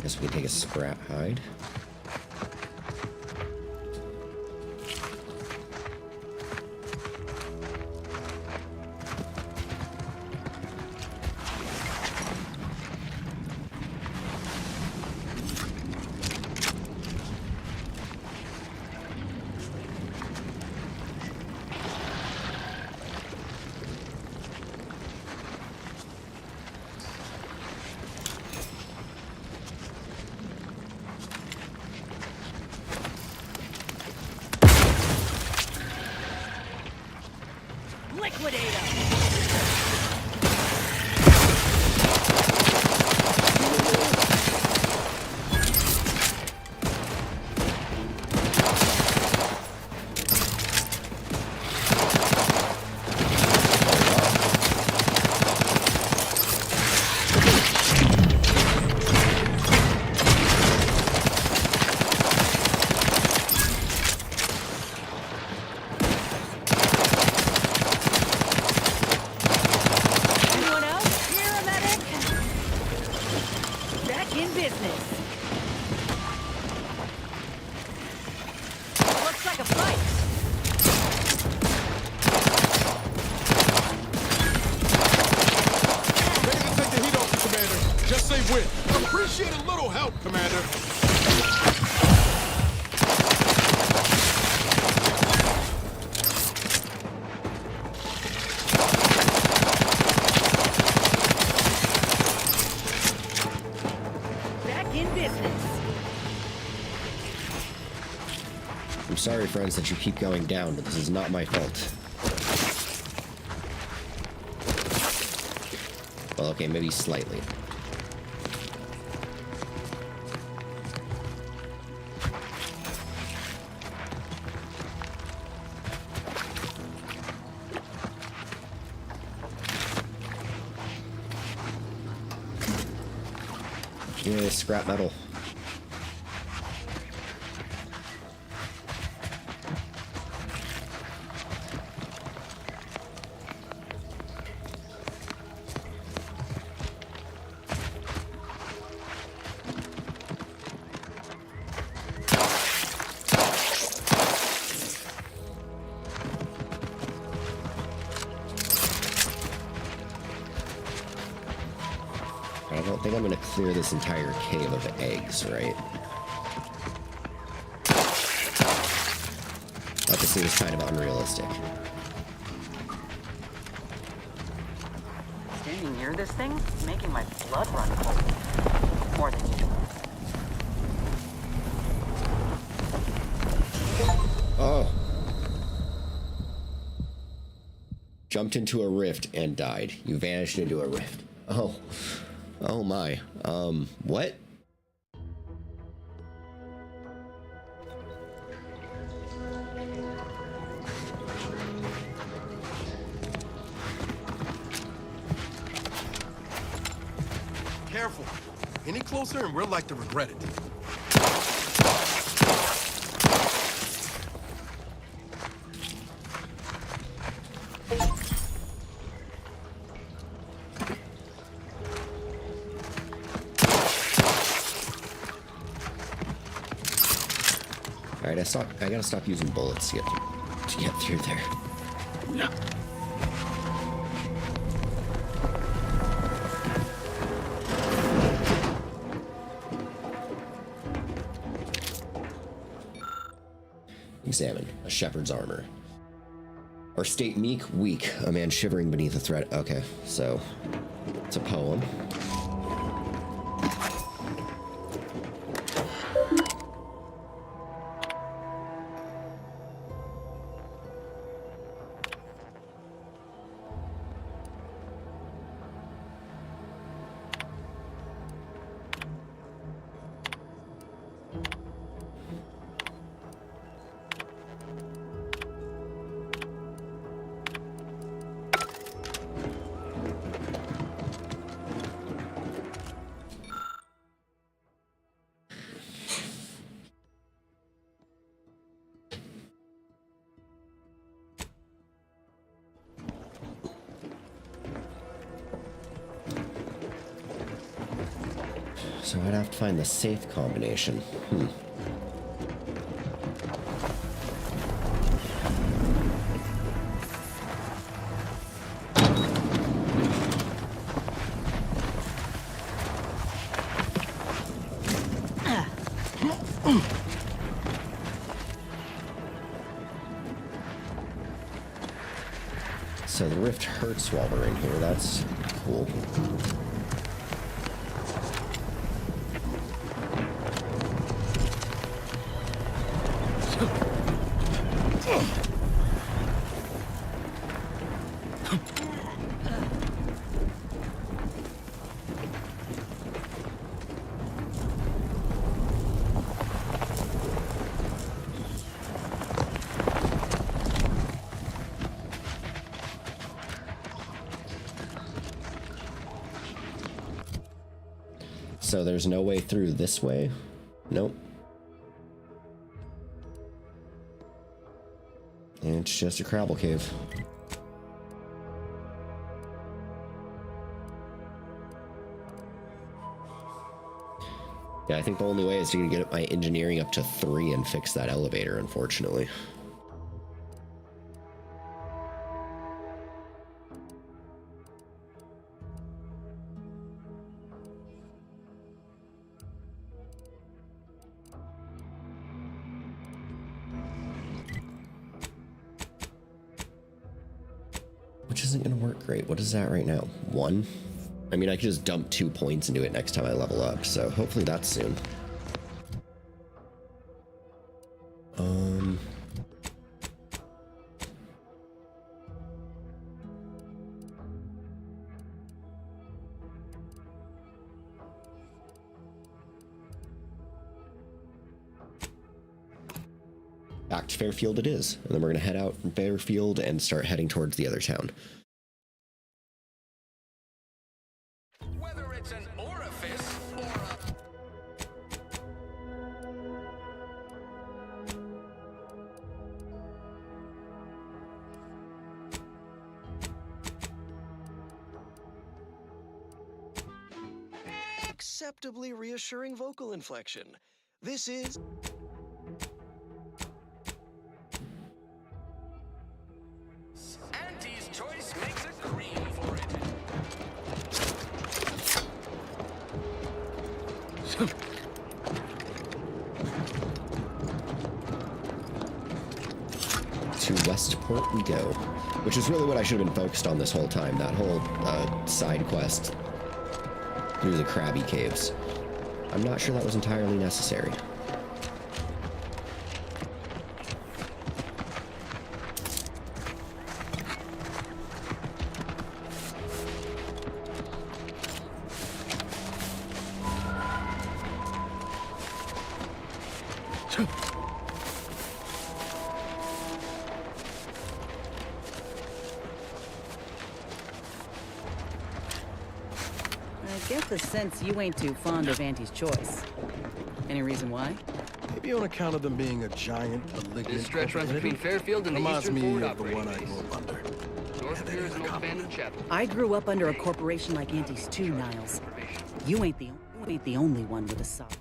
Speaker 1: Guess we can take a sprat hide.
Speaker 7: help, Commander.
Speaker 6: Back in business.
Speaker 1: I'm sorry, friends, that you keep going down, but this is not my fault. Well, okay, maybe slightly. Yeah, scrap metal. I don't think I'm gonna clear this entire cave of eggs, right? That just seems kind of unrealistic.
Speaker 5: Standing near this thing is making my blood run cold. More than usual.
Speaker 1: Oh. Jumped into a rift and died. You vanished into a rift. Oh. Oh my. What?
Speaker 16: Careful. Any closer and we're like to regret it.
Speaker 1: Alright, I gotta stop using bullets to get through there.
Speaker 16: Yeah.
Speaker 1: Examine. A shepherd's armor. Our state meek, weak. A man shivering beneath a threat. Okay, so it's a poem. So I'd have to find the safe combination. So the rift hurts while we're in here. That's cool. So there's no way through this way? Nope. And it's just a Crabble cave. Yeah, I think the only way is to get my engineering up to 3 and fix that elevator, unfortunately. which isn't going to work great. What is that right now? 1? I mean, I could just dump 2 points into it next time I level up, so hopefully that's soon. Back to Fairfield it is, and then we're going to head out from Fairfield and start heading towards the other town.
Speaker 9: Whether it's an orifice or a...
Speaker 14: Acceptably reassuring vocal inflection. This is...
Speaker 9: Auntie's choice makes a cream for it.
Speaker 1: To Westport we go, which is really what I should have been focused on this whole time, that whole side quest through the Krabby Caves. I'm not sure that was entirely necessary.
Speaker 15: I get the sense you ain't too fond of Auntie's choice. Any reason why?
Speaker 16: Maybe on account of them being a giant, malignant...
Speaker 11: This stretch runs between Fairfield and the
Speaker 16: Reminds
Speaker 11: Eastern
Speaker 16: me
Speaker 11: Forward
Speaker 16: of the
Speaker 11: Operating
Speaker 16: one I
Speaker 11: Base.
Speaker 16: grew up under.
Speaker 11: North of here is an abandoned chapel.
Speaker 15: I grew up under a corporation like Auntie's too, Niles. You ain't the only one with a sob.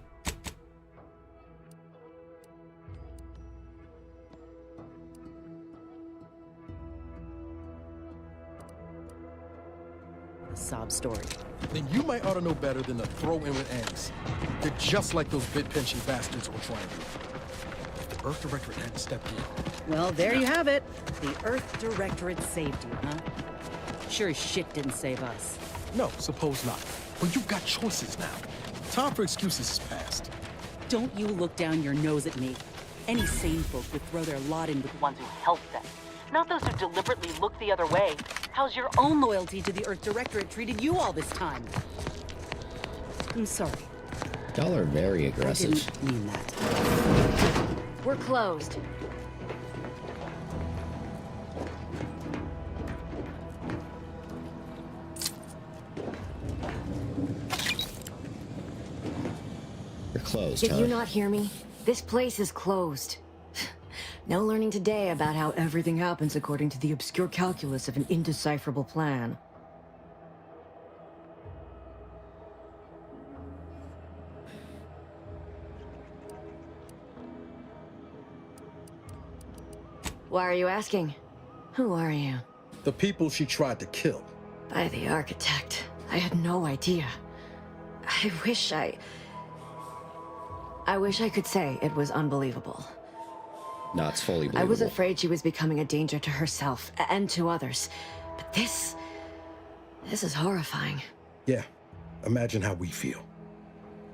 Speaker 15: Sob story.
Speaker 16: Then you might ought to know better than to throw in with Annie's. They're just like those bit-pinching bastards on Triangle. If the Earth Directorate hadn't stepped in...
Speaker 15: Well, there you have it. The Earth Directorate saved you, huh? Sure as shit didn't save us.
Speaker 16: No, suppose not. But you've got choices now. Time for excuses is past.
Speaker 15: Don't you look down your nose at me. Any sane folk would throw their lot in with the ones who helped them. Not those who deliberately look the other way. How's your own loyalty to the Earth Directorate treated you all this time? I'm sorry.
Speaker 1: Y'all are very
Speaker 15: I
Speaker 1: aggressive.
Speaker 15: didn't mean that.
Speaker 23: We're closed.
Speaker 1: You're closed,
Speaker 23: Did
Speaker 1: huh?
Speaker 23: you not hear me? This place is closed. No learning today about how everything happens according to the obscure calculus of an indecipherable plan. Why are you asking? Who are you?
Speaker 16: The people she tried to kill.
Speaker 23: By the architect. I had no idea. I wish I could say it was unbelievable.
Speaker 1: No, it's fully believable.
Speaker 23: I was afraid she was becoming a danger to herself and to others. But this is horrifying.
Speaker 16: Yeah, imagine how we feel.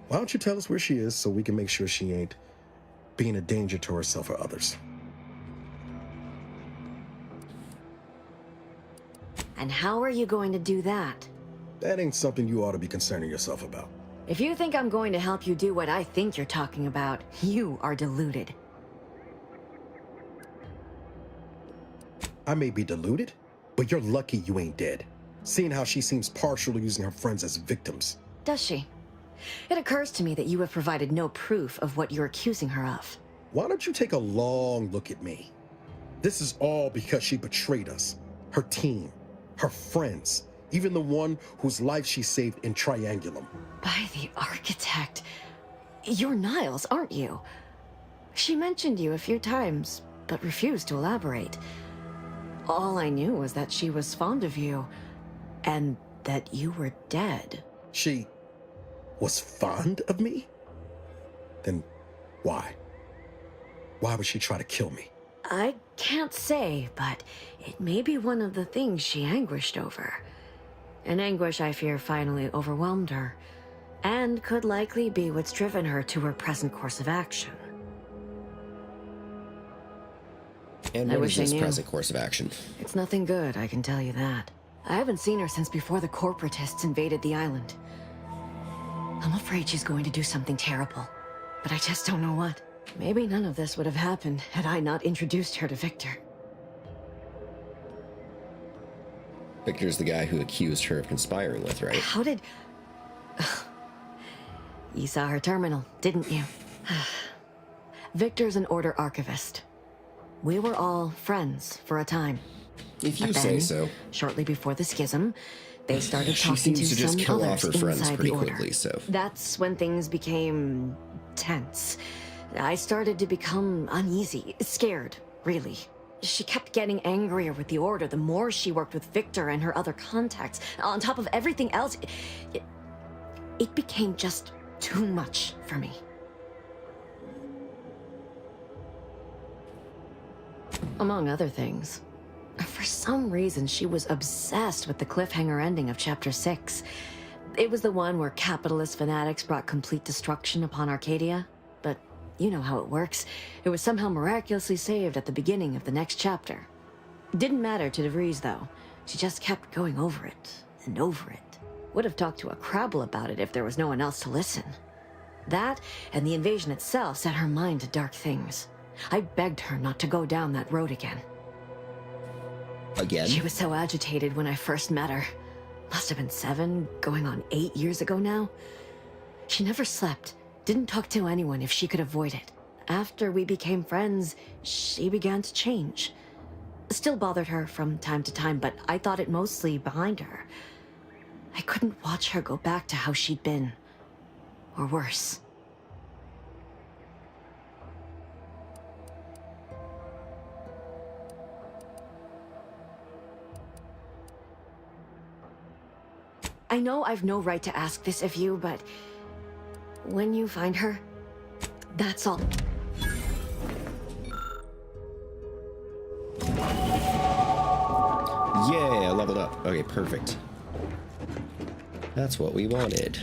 Speaker 16: Why don't you tell us where she is so we can make sure she ain't being a danger to herself or others?
Speaker 23: And how are you going to do that?
Speaker 16: That ain't something you ought to be concerning yourself about.
Speaker 23: If you think I'm going to help you do what I think you're talking about, you are deluded.
Speaker 16: I may be deluded, but you're lucky you ain't dead. Seeing how she seems partial to using her friends as victims.
Speaker 23: Does she? It occurs to me that you have provided no proof of what you're accusing her of.
Speaker 16: Why don't you take a long look at me? This is all because she betrayed us. Her team, her friends, even the one whose life she saved in Triangulum.
Speaker 23: By the architect. You're Niles, aren't you? She mentioned you a few times, but refused to elaborate. All I knew was that she was fond of you, and that you were dead.
Speaker 16: She was fond of me? Then why? Why would she try to kill me?
Speaker 23: I can't say, but it may be one of the things she anguished over. An anguish I fear finally overwhelmed her, and could likely be what's driven her to her present course of action.
Speaker 1: And
Speaker 23: I
Speaker 1: what
Speaker 23: wish
Speaker 1: is
Speaker 23: I
Speaker 1: this
Speaker 23: knew.
Speaker 1: present course of action?
Speaker 23: It's nothing good, I can tell you that. I haven't seen her since before the corporatists invaded the island. I'm afraid she's going to do something terrible, but I just don't know what. Maybe none of this would have happened had I not introduced her to Victor.
Speaker 1: Victor's the guy who accused her of conspiring with, right?
Speaker 23: How did... You saw her terminal, didn't you? Victor's an Order archivist. We were all friends for a time.
Speaker 1: If you
Speaker 23: But
Speaker 1: say
Speaker 23: then,
Speaker 1: so.
Speaker 23: Shortly before the schism, they started
Speaker 1: She
Speaker 23: talking
Speaker 1: seems to just
Speaker 23: some
Speaker 1: kill off
Speaker 23: others
Speaker 1: her friends
Speaker 23: inside
Speaker 1: pretty
Speaker 23: the Order.
Speaker 1: quickly, so.
Speaker 23: That's when things became tense. I started to become uneasy, scared, really. She kept getting angrier with the Order the more she worked with Victor and her other contacts. On top of everything else, it became just too much for me. Among other things, for some reason she was obsessed with the cliffhanger ending of Chapter 6. It was the one where capitalist fanatics brought complete destruction upon Arcadia. But you know how it works. It was somehow miraculously saved at the beginning of the next chapter. Didn't matter to DeVries, though. She just kept going over it and over it. Would have talked to a Crabble about it if there was no one else to listen. That and the invasion itself set her mind to dark things. I begged her not to go down that road again.
Speaker 1: Again?
Speaker 23: She was so agitated when I first met her. Must have been 7, going on 8 years ago now. She never slept, didn't talk to anyone if she could avoid it. After we became friends, she began to change. Still bothered her from time to time, but I thought it mostly behind her. I couldn't watch her go back to how she'd been. Or worse. I know I've no right to ask this of you, but when you find her, that's all.
Speaker 1: Yeah, I leveled up. Okay, perfect. That's what we wanted.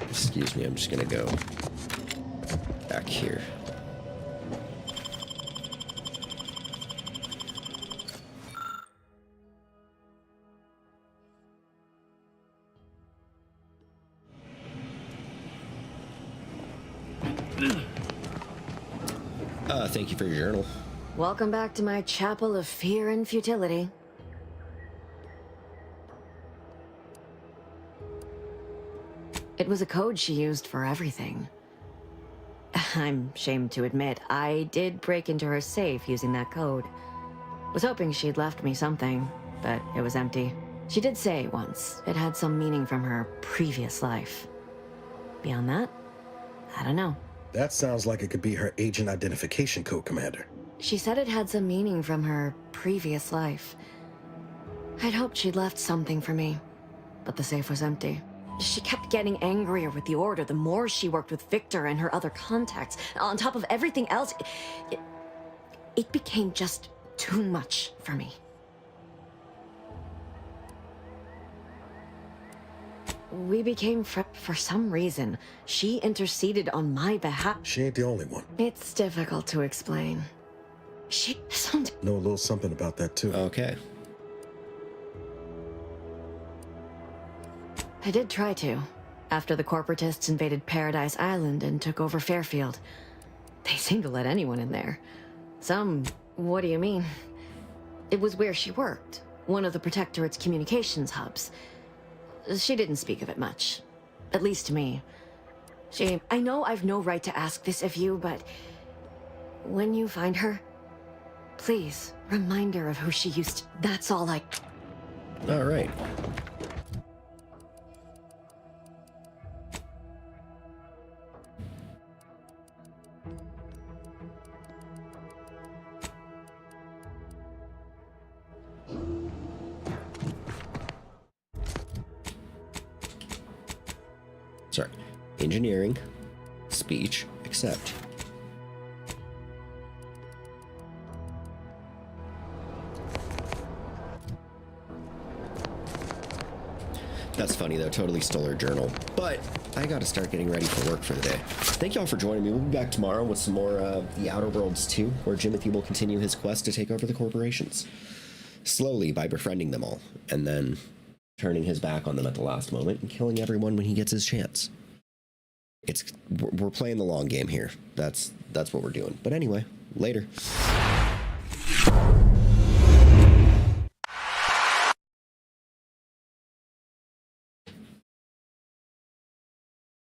Speaker 1: Excuse me, I'm just gonna go back here. Thank you for your journal.
Speaker 23: Welcome back to my chapel of fear and futility. It was a code she used for everything. I'm ashamed to admit, I did break into her safe using that code. Was hoping she'd left me something, but it was empty. She did say once it had some meaning from her previous life. Beyond that, I don't know.
Speaker 16: That sounds like it could be her agent identification code, Commander.
Speaker 23: She said it had some meaning from her previous life. I'd hoped she'd left something for me, but the safe was empty. She kept getting angrier with the Order the more she worked with Victor and her other contacts. On top of everything else, it became just too much for me. We became for some reason. She interceded on my behalf.
Speaker 16: She ain't the only one.
Speaker 23: It's difficult to explain. She
Speaker 16: know a little something about that too.
Speaker 1: Okay.
Speaker 23: I did try to, after the corporatists invaded Paradise Island and took over Fairfield. They seemed to let anyone in there. What do you mean? It was where she worked, one of the Protectorate's communications hubs. She didn't speak of it much, at least to me. I know I've no right to ask this of you, but when you find her, please remind her of who she used to. That's all I...
Speaker 1: All right. Engineering, speech, accept. That's funny though, totally stole her journal. But I gotta start getting ready for work for the day. Thank y'all for joining me. We'll be back tomorrow with some more The Outer Worlds 2, where Jimothy will continue his quest to take over the corporations. Slowly by befriending them all, and then turning his back on them at the last moment and killing everyone when he gets his chance. We're playing the long game here. That's what we're doing. But anyway, later.